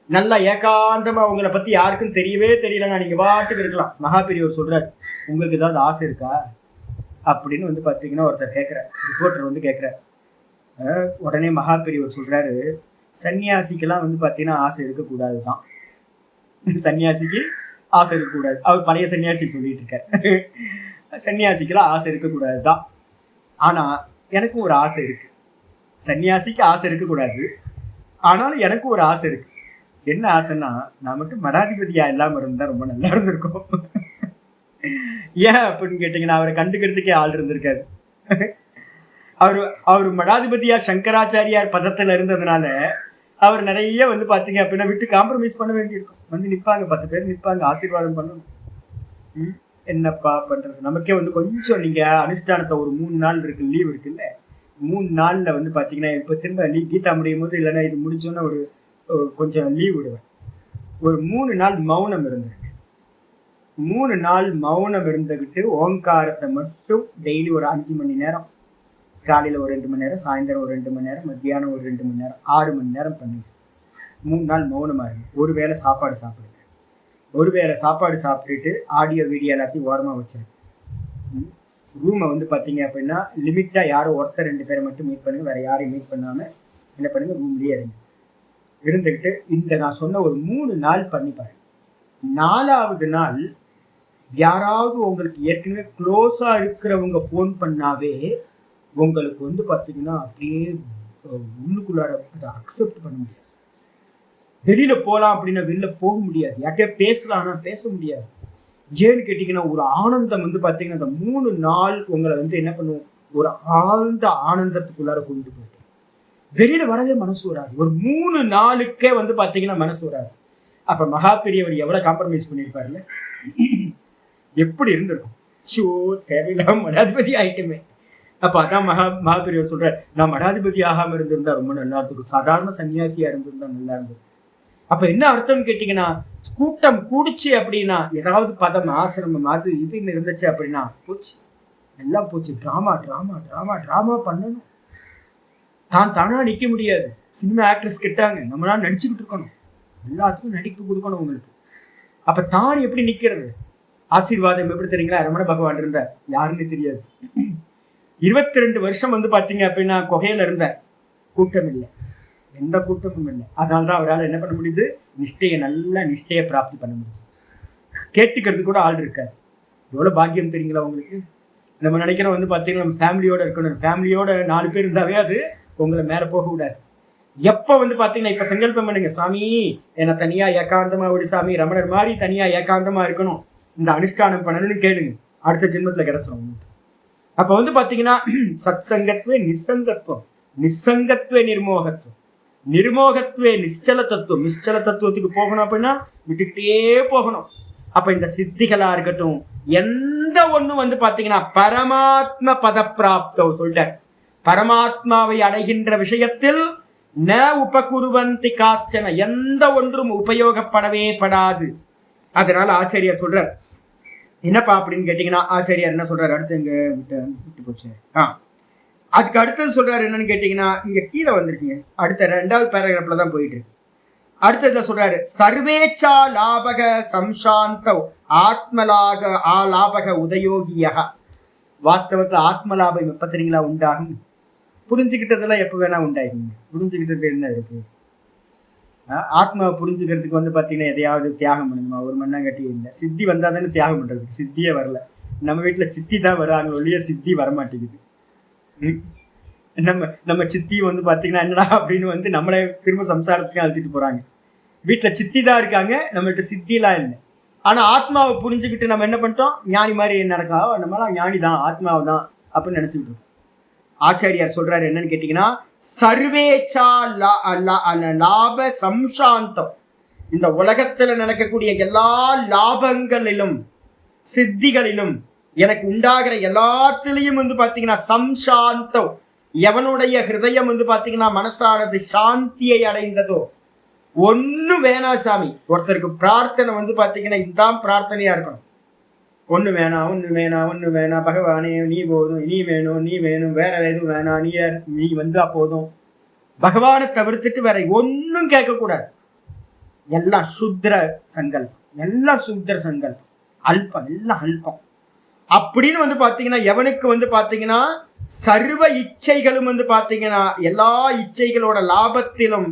நல்லா ஏகாந்தமா உங்களை பத்தி யாருக்கும் தெரியவே தெரியலன்னா நீங்க பாட்டுக்கு இருக்கலாம். மகாபெரியவர் சொல்றாரு, உங்களுக்கு ஏதாவது ஆசை இருக்கா அப்படின்னு வந்து பாத்தீங்கன்னா ஒருத்தர் கேட்கிறார், ரிப்போர்ட்டர் வந்து கேட்கிறார். உடனே மகாபெரியவர் சொல்றாரு, சன்னியாசிக்கெல்லாம் வந்து பாத்தீங்கன்னா ஆசை இருக்கக்கூடாதுதான். சன்னியாசிக்கு ஆசை இருக்கக்கூடாது. அவர் பழைய சன்னியாசி சொல்லிட்டு இருக்காரு, சன்னியாசிக்கெல்லாம் ஆசை இருக்கக்கூடாதுதான். ஆனா எனக்கும் ஒரு ஆசை இருக்கு. சன்னியாசிக்கு ஆசை இருக்கக்கூடாது, ஆனாலும் எனக்கும் ஒரு ஆசை இருக்கு. என்ன ஆசைன்னா, நான் மட்டும் மடாதிபதியா இல்லாம இருந்தா ரொம்ப நல்லா இருந்திருக்கும். ஏன் அப்படின்னு கேட்டீங்கன்னா, அவரை கண்டுக்கிறதுக்கே ஆள் இருந்திருக்காரு. அவரு மடாதிபதியா சங்கராச்சாரியார் பதத்துல இருந்ததுனால அவர் நிறைய வந்து பாத்தீங்க அப்படின்னா விட்டு காம்ப்ரமைஸ் பண்ண வேண்டியிருக்கும். வந்து நிப்பாங்க, 10 பேர் நிப்பாங்க, ஆசீர்வாதம் பண்ணணும். என்னப்பா பண்றது? நமக்கே வந்து கொஞ்சம் நீங்க அனுஷ்டானத்தை ஒரு 3 நாள் இருக்கு, லீவ் இருக்குல்ல, 3 நாள்ல வந்து பாத்தீங்கன்னா இப்ப திரும்ப கீதா முடியும் போது இல்லைன்னா இது முடிச்சோன்னா ஒரு கொஞ்சம் லீவ் விடுவேன். ஒரு 3 நாள் மௌனம் இருந்துருக்கு. 3 நாள் மௌனம் இருந்துகிட்டு ஓங்காரத்தை மட்டும் டெய்லி ஒரு 5 மணி நேரம், காலையில ஒரு 2 மணி நேரம், சாயந்தரம் ஒரு 2 மணி நேரம், மத்தியானம் ஒரு 2 மணி நேரம், 6 மணி நேரம் பண்ணுங்க. 3 நாள் மௌனமா இருங்க. ஒரு வேளை சாப்பாடு சாப்பிடுங்க. ஒரு வேளை சாப்பாடு சாப்பிட்டுட்டு ஆடியோ வீடியோ எல்லாத்தையும் ஓரமா வச்சிருங்க. ரூமை வந்து பாத்தீங்க அப்படின்னா லிமிட்டா யாரும் ஒருத்தர் 2 பேரை மட்டும் மீட் பண்ணுங்க, வேற யாரையும் மீட் பண்ணாம என்ன பண்ணுங்க, ரூம்லயே இருங்க. இருந்துகிட்டு இந்த நான் சொன்ன ஒரு 3 நாள் பண்ணி பாருங்க. 4வது நாள் யாராவது உங்களுக்கு ஏற்கனவே க்ளோஸா இருக்கிறவங்க ஃபோன் பண்ணாவே உங்களுக்கு வந்து பாத்தீங்கன்னா அப்படியே உள்ளுக்குள்ளார அதை அக்செப்ட் பண்ண முடியாது. வெளியில போகலாம் அப்படின்னா வெளில போக முடியாது. யார்கிட்டயா பேசலாம்னா பேச முடியாது. ஏன்னு கேட்டீங்கன்னா ஒரு ஆனந்தம் வந்து பாத்தீங்கன்னா அந்த 3 நாள் உங்களை வந்து என்ன பண்ணுவோம், ஒரு ஆழ்ந்த ஆனந்தத்துக்குள்ளார கொண்டு போயிட்டு வெளியில வரவே மனசு வராது. ஒரு 3 நாளுக்கே வந்து பாத்தீங்கன்னா மனசு வராது. அப்ப மகா பெரியவர் எவ்வளவு காம்ப்ரமைஸ் பண்ணிருப்பாருல்ல, எப்படி இருந்திருக்கும். ஷோ தேவையில்லாம மடாதிபதி ஆயிட்டுமே. அப்ப அதான் மகாபெரியவர் சொல்றாரு, நான் மடாதிபதி ஆகாம இருந்திருந்தா ரொம்ப நல்லா இருந்திருக்கும், சாதாரண சன்னியாசியா இருந்திருந்தா நல்லா இருந்தது. அப்ப என்ன அர்த்தம் கேட்டீங்கன்னா, கூட்டம் கூடிச்சு அப்படின்னா ஏதாவது பதம் ஆசிரமம் அது இதுன்னு இருந்துச்சு அப்படின்னா போச்சு, எல்லாம் போச்சு. டிராமா டிராமா டிராமா டிராமா பண்ணணும். தானா நிக்க முடியாது. சினிமா ஆக்ட்ரஸ் கேட்டாங்க, நம்மளால நடிச்சுக்கிட்டு இருக்கணும், எல்லாத்துக்கும் நடிப்பு கொடுக்கணும் உங்களுக்கு. அப்ப தான் எப்படி நிக்கிறது? ஆசீர்வாதம் எப்படி தெரியுங்களா? ரமண பகவான் இருந்த யாருன்னு தெரியாது. 22 வருஷம் வந்து பாத்தீங்க அப்படின்னா குகையில இருந்த, கூட்டம் இல்லை, எந்த கூட்டமும் இல்லை. அதனால்தான் அவரால் என்ன பண்ண முடியுது, நல்ல நிஷ்டையை பிராப்தி பண்ண முடியுது. கேட்டுக்கிறது கூட ஆள் இருக்காது. எவ்வளவு பாக்கியம் தெரியுங்களா உங்களுக்கு? நம்ம நினைக்கிறோம் வந்து பாத்தீங்கன்னா நம்ம ஃபேமிலியோட இருக்கணும், ஃபேமிலியோட 4 பேர் இருந்தாவே அது உங்களை மேல போக கூடாது. எப்ப வந்து பாத்தீங்கன்னா இப்ப சங்கல்பம் பண்ணுங்க, சாமி என்னை தனியா ஏகாந்தமா விடு சாமி, ரமணர் மாதிரி தனியா ஏகாந்தமா இருக்கணும், இந்த அனுஷ்டானம் பண்ணணும்னு கேளுங்க, அடுத்த ஜென்மத்துல கிடைச்சிடும். அப்ப வந்து பாத்தீங்கன்னா சத் சங்கத்வே நிசங்கத்துவம், நிசங்கத்வே நிர்மோகத்துவம், நிர்மோகத்வே நிச்சல தத்துவம். நிச்சல தத்துவத்துக்கு போகணும் அப்படின்னா விட்டுக்கிட்டே போகணும். அப்ப இந்த சித்திகளா இருக்கட்டும், எந்த ஒண்ணும் வந்து பாத்தீங்கன்னா பரமாத்ம பதப்பிராப்தோ சொல்ற, பரமாத்மாவை அடைகின்ற விஷயத்தில் ந உபகுருவந்தி காஸ்சன, எந்த ஒன்றும் உபயோகப்படவே படாது. அதனால ஆச்சாரியார் சொல்றார், என்னப்பா அப்படின்னு கேட்டீங்கன்னா ஆச்சாரியார் என்ன சொல்றாரு, அடுத்து இங்க விட்டு போச்சு. அதுக்கு அடுத்தது சொல்றாரு என்னன்னு கேட்டீங்கன்னா, இங்க கீழே வந்திருக்கீங்க, அடுத்த 2வது பேராகிராஃப்ல தான் போயிட்டு இருக்கு. அடுத்ததுல சொல்றாரு, சர்வேச்சா லாபக சம்சாந்த ஆத்மலாக ஆலாபக உதயோகியக. வாஸ்தவத்துல ஆத்ம லாபம் எப்ப தெரியுங்களா உண்டாகும்? புரிஞ்சுக்கிட்டதெல்லாம் எப்ப வேணா உண்டாகுங்க. புரிஞ்சுக்கிட்டது என்ன இருக்கு? ஆத்மாவை புரிஞ்சுக்கிறதுக்கு வந்து பாத்தீங்கன்னா எதையாவது தியாகம் பண்ணணுமா? ஒரு மண்ணாங்கட்டி இல்லை. சித்தி வந்தா தானே தியாகம் பண்றதுக்கு. சித்தியே வரல. நம்ம வீட்டுல சித்தி தான் வராங்க ஒழிய சித்தி வரமாட்டேங்குது. நம்ம சித்தி வந்து பாத்தீங்கன்னா என்னடா அப்படின்னு வந்து நம்மளே திரும்ப சம்சாரத்துக்கு அழுத்திட்டு போறாங்க. வீட்டுல சித்தி தான் இருக்காங்க, நம்மள்ட்ட சித்திலாம் இல்லை. ஆனா ஆத்மாவை புரிஞ்சுக்கிட்டு நம்ம என்ன பண்ணிட்டோம்? ஞானி மாதிரி நடக்கா, நம்மளாம் ஞானி தான், ஆத்மாவை தான் அப்படின்னு நினைச்சுக்கிட்டு இருக்கோம். ஆச்சாரியார் சொல்றாரு என்னன்னு கேட்டீங்கன்னா, சர்வேச்சா லாப சம்சாந்தம். இந்த உலகத்துல நடக்கக்கூடிய எல்லா லாபங்களிலும் சித்திகளிலும் எனக்கு உண்டாகிற எல்லாத்திலையும் வந்து பாத்தீங்கன்னா சம்சாந்தம், எவனுடைய ஹிருதயம் வந்து பாத்தீங்கன்னா மனசானது சாந்தியை அடைந்ததோ, ஒண்ணு வேணா சாமி. ஒருத்தருக்கு பிரார்த்தனை வந்து பாத்தீங்கன்னா இதுதான் பிரார்த்தனையா இருக்கணும். ஒண்ணு வேணாம், ஒண்ணு வேணாம், ஒண்ணு வேணாம், பகவானே நீ போதும், நீ வேணும், நீ வேணும், வேற எதுவும் வேணாம், நீ வந்தா போதும். பகவானை தவிர்த்துட்டு வேற ஒன்னும் கேட்கக்கூடாது. எல்லாம் சுத்திர சங்கல்பம், எல்லாம் சுத்திர சங்கல்பம், அல்பம், எல்லாம் அல்பம் அப்படின்னு வந்து பாத்தீங்கன்னா எவனுக்கு வந்து பாத்தீங்கன்னா சர்வ இச்சைகளும் வந்து பாத்தீங்கன்னா எல்லா இச்சைகளோட லாபத்திலும்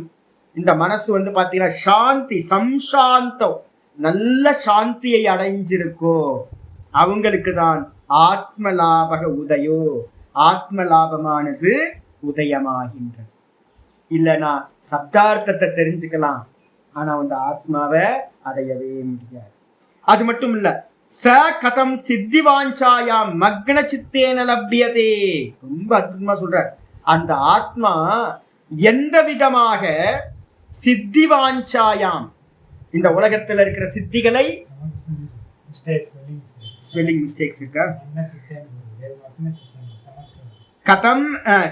இந்த மனசு வந்து பாத்தீங்கன்னா சாந்தி சம்சாந்தம், நல்ல சாந்தியை அடைஞ்சிருக்கோ அவங்களுக்கு தான் ஆத்ம லாபக உதயோ, ஆத்ம லாபமானது உதயமாகின்றது. இல்லைனா சப்தார்த்தத்தை தெரிஞ்சுக்கலாம், ஆனா வந்து ஆத்மாவை அடையவே முடியாது. அது மட்டும் இல்ல, ச கதம் சித்தி வாஞ்சாயாம் மக்ன சித்தேன லப்யதே. ரொம்ப அற்புதமா சொல்றார். அந்த ஆத்மா எந்த விதமாக சித்தி வாஞ்சாயாம், இந்த உலகத்துல இருக்கிற சித்திகளை, ஸ்பெல்லிங் மிஸ்டேக்ஸ் இருக்கா? கதம்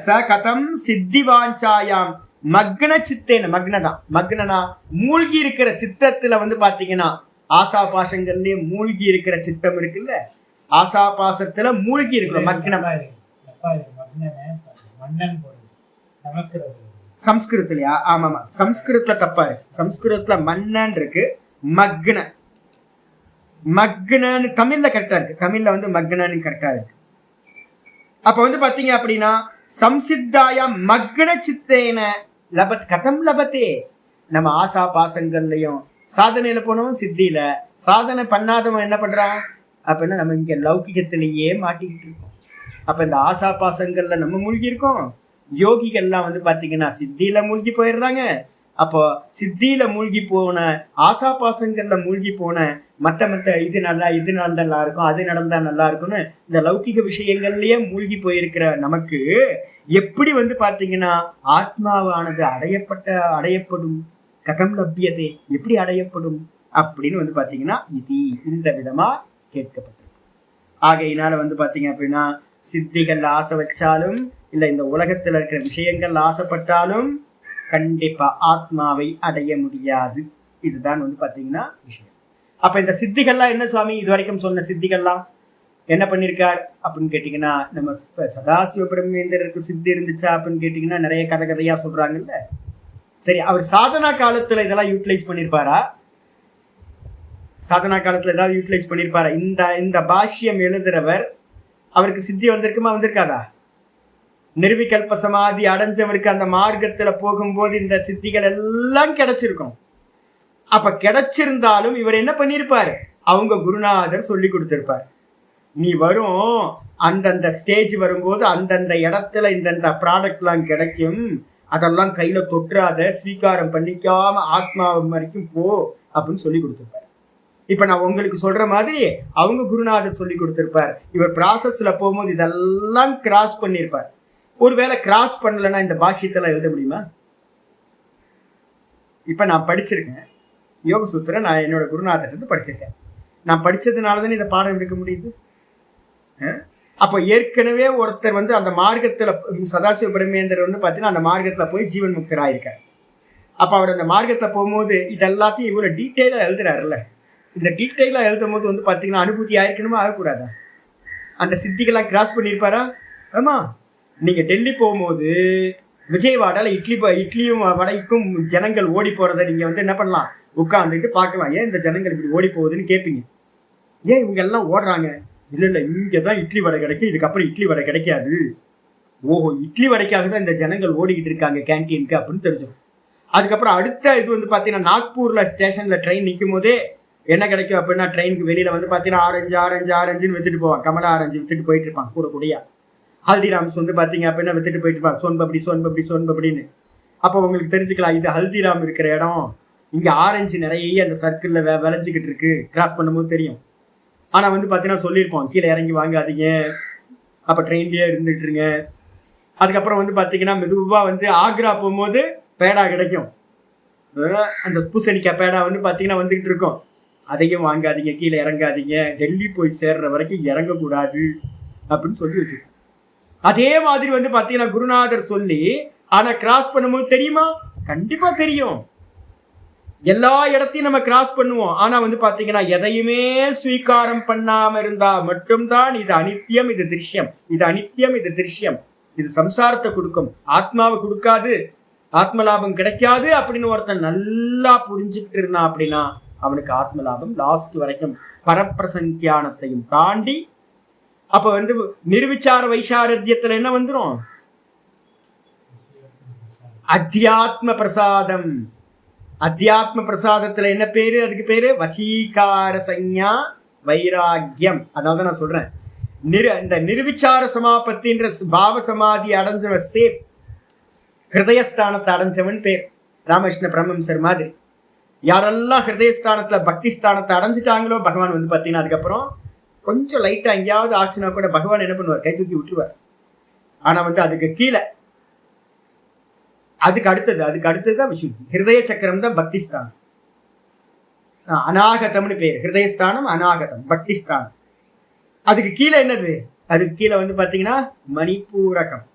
ச கதம் சித்தி வாஞ்சாயாம் மக்ன சித்தேன, மக்னதான், மக்னனா மூழ்கி இருக்கிற சித்தத்துல வந்து பாத்தீங்கன்னா ஆசா பாசங்கள்லயே மூழ்கி இருக்கிற சித்தம் இருக்குல்ல, ஆசா பாசத்துல மூழ்கி இருக்கிற மக்னம். சம்ஸ்கிருதத்துலயா? ஆமாமா, சம்ஸ்கிருதத்துல தப்பா இருக்கு. சம்ஸ்கிருதத்துல மன்னன் இருக்கு, மக்ன, மக்னன்னு தமிழ்ல கரெக்டா இருக்கு. தமிழ்ல வந்து மக்னன்னு கரெக்டா இருக்கு. அப்ப வந்து பாத்தீங்க அப்படின்னா சம்சித்தாயா மக்ன சித்தேன லபத் கதம் லபத்தே. நம்ம ஆசா பாசங்கள்லயும் சாதனையில போனவன் சித்தியில, சாதனை பண்ணாதவன் என்ன பண்றான் அப்படின்னா நம்ம இங்க லௌகிகத்திலேயே மாட்டிக்கிட்டு இருக்கோம். அப்ப இந்த ஆசா பாசங்கள்ல நம்ம மூழ்கி இருக்கோம். யோகிகள்லாம் வந்து பாத்தீங்கன்னா சித்தியில மூழ்கி போயிடுறாங்க. அப்போ சித்தியில மூழ்கி போன, ஆசா பாசங்கள்ல மூழ்கி போன, மற்ற இது நல்லா, இது நடந்தா இருக்கும், அது நடந்தா நல்லா இருக்கும்னு இந்த லௌகிக விஷயங்கள்லயே மூழ்கி போயிருக்கிற நமக்கு எப்படி வந்து பாத்தீங்கன்னா ஆத்மாவானது அடையப்படும், கதம் லப்யதே, எப்படி அடையப்படும் அப்படின்னு வந்து பாத்தீங்கன்னா இது இந்த விதமா கேட்கப்பட்டிருக்கு. ஆகையினால வந்து பாத்தீங்க அப்படின்னா சித்திகள் ஆசை வச்சாலும் இல்ல இந்த உலகத்துல இருக்கிற விஷயங்கள் ஆசைப்பட்டாலும் கண்டிப்பா ஆத்மாவை அடைய முடியாது. இதுதான் வந்து பாத்தீங்கன்னா விஷயம். அப்ப இந்த சித்திகள்லாம் என்ன சுவாமி இது வரைக்கும் சொன்ன சித்திகள்லாம் என்ன பண்ணிருக்கார் அப்படின்னு கேட்டீங்கன்னா, நம்ம சதாசிவ பிரம்மேந்திரருக்கு சித்தி இருந்துச்சா அப்படின்னு கேட்டீங்கன்னா நிறைய கதையா சொல்றாங்கல்ல. சரி, அவர் சாதனா காலத்துல இதெல்லாம் யூட்டிலைஸ் பண்ணிருப்பாரா? சாதனா காலத்துல ஏதாவது யூட்டிலைஸ் பண்ணிருப்பாரா? இந்த பாஷ்யம் எழுதுறவர் அவருக்கு சித்தி வந்திருக்குமா, வந்திருக்காதா? நிர்விகல்ப சமாதி அடைஞ்சவருக்கு அந்த மார்க்கத்துல போகும்போது இந்த சித்திகள் எல்லாம் கிடைச்சிருக்கும். அப்ப கிடைச்சிருந்தாலும் இவர் என்ன பண்ணிருப்பாரு? அவங்க குருநாதர் சொல்லி கொடுத்திருப்பார். நீ வரும் அந்தந்த ஸ்டேஜ் வரும்போது அந்தந்த இடத்துல இந்தந்த ப்ராடக்ட் எல்லாம் கிடைக்கும், அதெல்லாம் கையில தொற்றாத, ஸ்வீகாரம் பண்ணிக்காம ஆத்மாவை வரைக்கும் போ அப்படின்னு சொல்லி கொடுத்திருப்பார். இப்ப நான் உங்களுக்கு சொல்ற மாதிரி அவங்க குருநாதர் சொல்லி கொடுத்திருப்பார். இவர் ப்ராசஸ்ல போகும்போது இதெல்லாம் கிராஸ் பண்ணிருப்பார். ஒருவேளை கிராஸ் பண்ணலன்னா இந்த பாஷ்யத்தெல்லாம் எழுத முடியுமா? இப்ப நான் படிச்சிருக்கேன் யோக சூத்திரம், நான் என்னோட குருநாதர் படிச்சிருக்கேன். நான் படிச்சதுனாலதானே இந்த பாடம் எடுக்க முடியுது. அப்போ ஏற்கனவே ஒருத்தர் வந்து அந்த மார்க்கத்துல, சதாசிவ பிரம்மேந்திரர் வந்து பாத்தீங்கன்னா அந்த மார்க்கத்துல போய் ஜீவன் முக்தர் ஆயிருக்காரு. அப்ப அவர் அந்த மார்க்கத்துல போகும்போது இதெல்லாத்தையும் இவ்வளவு டீட்டெயிலா எழுதுறாருல்ல. இந்த டீட்டெயிலா எழுதும் போது வந்து பாத்தீங்கன்னா அனுபூதி ஆயிருக்கணுமா, ஆகக்கூடாதா? அந்த சித்திகள்லாம் கிராஸ் பண்ணியிருப்பாரா? ஆமா. நீங்க டெல்லி போகும்போது விஜயவாடால இட்லியும் வடைக்கும் ஜனங்கள் ஓடி போறதை நீங்க வந்து என்ன பண்ணலாம், உட்காந்துட்டு பார்க்கலாம். ஏன் இந்த ஜனங்கள் இப்படி ஓடி போகுதுன்னு கேட்பீங்க. ஏன் இவங்க எல்லாம் ஓடுறாங்க? இல்லை இல்லை, இங்கே தான் இட்லி வடை கிடைக்கும், இதுக்கப்புறம் இட்லி வடை கிடைக்காது. ஓஹோ, இட்லி வடைக்காக தான் இந்த ஜனங்கள் ஓடிக்கிட்டு இருக்காங்க கேன்டீனுக்கு அப்படின்னு தெரிஞ்சிடும். அதுக்கப்புறம் அடுத்த இது வந்து பார்த்தீங்கன்னா, நாக்பூரில் ஸ்டேஷனில் ட்ரெயின் நிற்கும் போதே என்ன கிடைக்கும் அப்படின்னா, ட்ரெயினுக்கு வெளியில் வந்து பார்த்தீங்கன்னா ஆரஞ்சுன்னு வித்துட்டு போவான். கமலா ஆரஞ்சு வித்துட்டு போயிட்டு இருப்பான் கூட கூடியா. ஹல்திராம்ஸ் வந்து பார்த்தீங்க அப்படின்னா வித்துட்டு போயிட்டு இருப்பான், சோன்பப்படின்னு. அப்போ உங்களுக்கு தெரிஞ்சுக்கலாம், இது ஹல்திராம் இருக்கிற இடம், இங்கே ஆரஞ்சு நிறைய அந்த சர்க்கிளில் விளைஞ்சிக்கிட்டு இருக்கு, கிராஸ் பண்ணும்போது தெரியும். ஆனால் வந்து பார்த்தீங்கன்னா சொல்லியிருப்போம், கீழே இறங்கி வாங்காதீங்க, அப்போ ட்ரெயின்லேயே இருந்துட்டுருங்க. அதுக்கப்புறம் வந்து பார்த்தீங்கன்னா மெதுவாக வந்து ஆக்ரா போகும்போது பேடா கிடைக்கும், அந்த பூசணிக்காய் பேடா வந்து பார்த்தீங்கன்னா வந்துக்கிட்டு இருக்கும், அதையும் வாங்காதீங்க, கீழே இறங்காதீங்க, டெல்லி போய் சேர்ற வரைக்கும் இறங்கக்கூடாது அப்படின்னு சொல்லி வச்சுருக்கோம். அதே மாதிரி வந்து பார்த்தீங்கன்னா குருநாதர் சொல்லி, ஆனால் கிராஸ் பண்ணும்போது தெரியுமா? கண்டிப்பாக தெரியும். எல்லா இடத்தையும் நம்ம கிராஸ் பண்ணுவோம். ஆனால் வந்து பார்த்தீங்கன்னா எதையுமே ஸ்வீகாரம் பண்ணாமல் இருந்தால் மட்டும்தான் இது அனித்தியம், இது திருஷ்யம், இது அனித்தியம், இது திருஷ்யம், இது சம்சாரத்தை கொடுக்கும், ஆத்மாவை கொடுக்காது, ஆத்ம லாபம் கிடைக்காது அப்படின்னு ஒருத்தன் நல்லா புரிஞ்சுக்கிட்டு இருந்தான் அப்படின்னா அவனுக்கு ஆத்ம லாபம் லாஸ்ட் வரைக்கும் பரப்பிரசங்கியானத்தையும் தாண்டி. அப்ப வந்து நிர்விச்சார வைசாரத்தியத்துல என்ன வந்துடும்? அத்தியாத்ம பிரசாதம். அத்தியாத்ம பிரசாதத்துல என்ன பேரு? அதுக்கு பேரு வசீகார சஞ்ஞா வைராக்கியம். அதாவது நான் சொல்றேன், இந்த நிர்விச்சார சமாபத்தின்ற பாவ சமாதி அடைஞ்சவன் சேஃப், ஹிருதயஸ்தானத்தை அடைஞ்சவன் பேர். ராமகிருஷ்ண பரமஹம்சர் மாதிரி யாரெல்லாம் ஹிருதயஸ்தானத்துல பக்தி ஸ்தானத்தை அடைஞ்சிட்டாங்களோ பகவான் வந்து பார்த்தீங்கன்னா அதுக்கப்புறம் கொஞ்சம் லைட்டாக எங்கேயாவது ஆச்சுன்னா கூட பகவான் என்ன பண்ணுவார்? கை தூக்கி விட்டுருவார். ஆனால் வந்து அதுக்கு கீழே, அதுக்கு அடுத்தது தான் விசுத்தி. ஹிருதய சக்கரம் தான் பக்தி ஸ்தானம், அநாகதம்னு பேர். ஹிருதயஸ்தானம் அநாகதம், பக்தி ஸ்தானம். அதுக்கு கீழே என்னது? அதுக்கு கீழே வந்து பார்த்தீங்கன்னா மணிப்பூரகம்.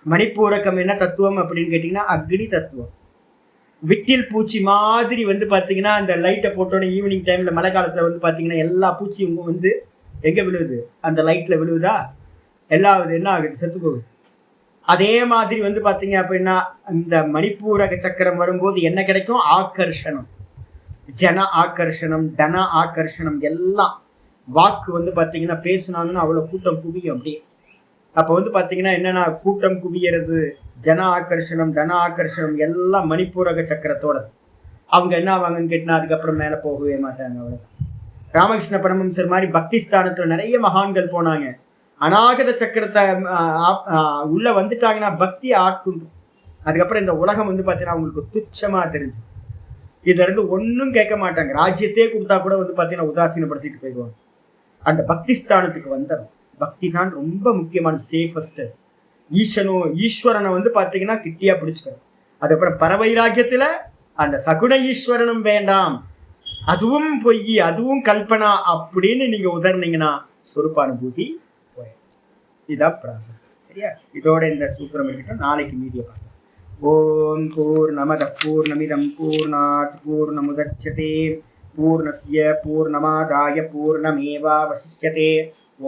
மணிப்பூரகம் என்ன தத்துவம் அப்படின்னு கேட்டிங்கன்னா அக்னி தத்துவம். விட்டில் பூச்சி மாதிரி வந்து பார்த்தீங்கன்னா அந்த லைட்டை போட்டோன்னே ஈவினிங் டைமில் மழை காலத்தில் வந்து பார்த்தீங்கன்னா எல்லா பூச்சியும் வந்து எங்கே விழுவுது? அந்த லைட்டில் விழுவுதா? எல்லாவது என்ன ஆகுது? செத்து போகுது. அதே மாதிரி வந்து பார்த்தீங்க அப்படின்னா இந்த மணிப்பூரக சக்கரம் வரும்போது என்ன கிடைக்கும்? ஆக்கர்ஷணம், ஜன ஆக்கர்ஷணம், தன ஆக்கர்ஷணம் எல்லாம். வாக்கு வந்து பார்த்தீங்கன்னா பேசினாங்கன்னு அவ்வளோ கூட்டம் குவியும் அப்படியே. அப்போ வந்து பார்த்தீங்கன்னா என்னென்னா கூட்டம் குவியறது, ஜன ஆக்கர்ஷணம், தன ஆக்கர்ஷணம் எல்லாம் மணிப்பூரக சக்கரத்தோட. அவங்க என்ன ஆவாங்கன்னு கேட்டினா அதுக்கப்புறம் மேலே போகவே மாட்டாங்க. அவ்வளோதான். ராமகிருஷ்ண பரமஹம்சர் மாதிரி பக்தி ஸ்தானத்தில் நிறைய மகான்கள் போனாங்க. அநாகத சக்கரத்தை உள்ள வந்துட்டாங்கன்னா பக்தி ஆட்கொண்டும். அதுக்கப்புறம் இந்த உலகம் வந்து பார்த்தீங்கன்னா அவங்களுக்கு துச்சமாக தெரிஞ்சு இதுல இருந்து ஒன்றும் கேட்க மாட்டாங்க. ராஜ்யத்தையே கொடுத்தா கூட வந்து பார்த்தீங்கன்னா உதாசீனப்படுத்திட்டு போயிடுவாங்க. அந்த பக்தி ஸ்தானத்துக்கு வந்துடும். பக்தி தான் ரொம்ப முக்கியமான சேஃபஸ்ட். ஈஸ்வரனை வந்து பார்த்தீங்கன்னா கிட்டியா பிடிச்சிக்கணும். அதுக்கப்புறம் பரவைராக்கியத்தில் அந்த சகுண ஈஸ்வரனும் வேண்டாம், அதுவும் பொய், அதுவும் கல்பனா அப்படின்னு நீங்க உதர்னீங்கன்னா சொரூபானுபூதி போயிடும். இதுதான் ப்ராசஸ். சரியா? இதோட இந்த சூத்திரம் இருக்கட்டும், நாளைக்கு மீதியை பார்க்கலாம். ஓம் பூர்ணமத பூர்ணமிதம் பூர்ணாத் பூர்ணமுதச்யதே பூர்ணஸ்ய பூர்ணமாதாய பூர்ணமேவாவசிஷ்யதே.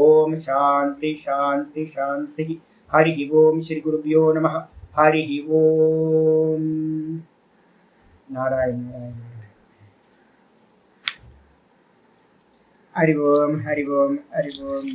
ஓம் சாந்தி சாந்தி சாந்தி. ஹரி ஓம். ஸ்ரீ குருபியோ நமः. ஹரி ஓம். நாராயண நாராயண. ஹரி ஓம் ஹரி ஓம் ஹரி ஓம்.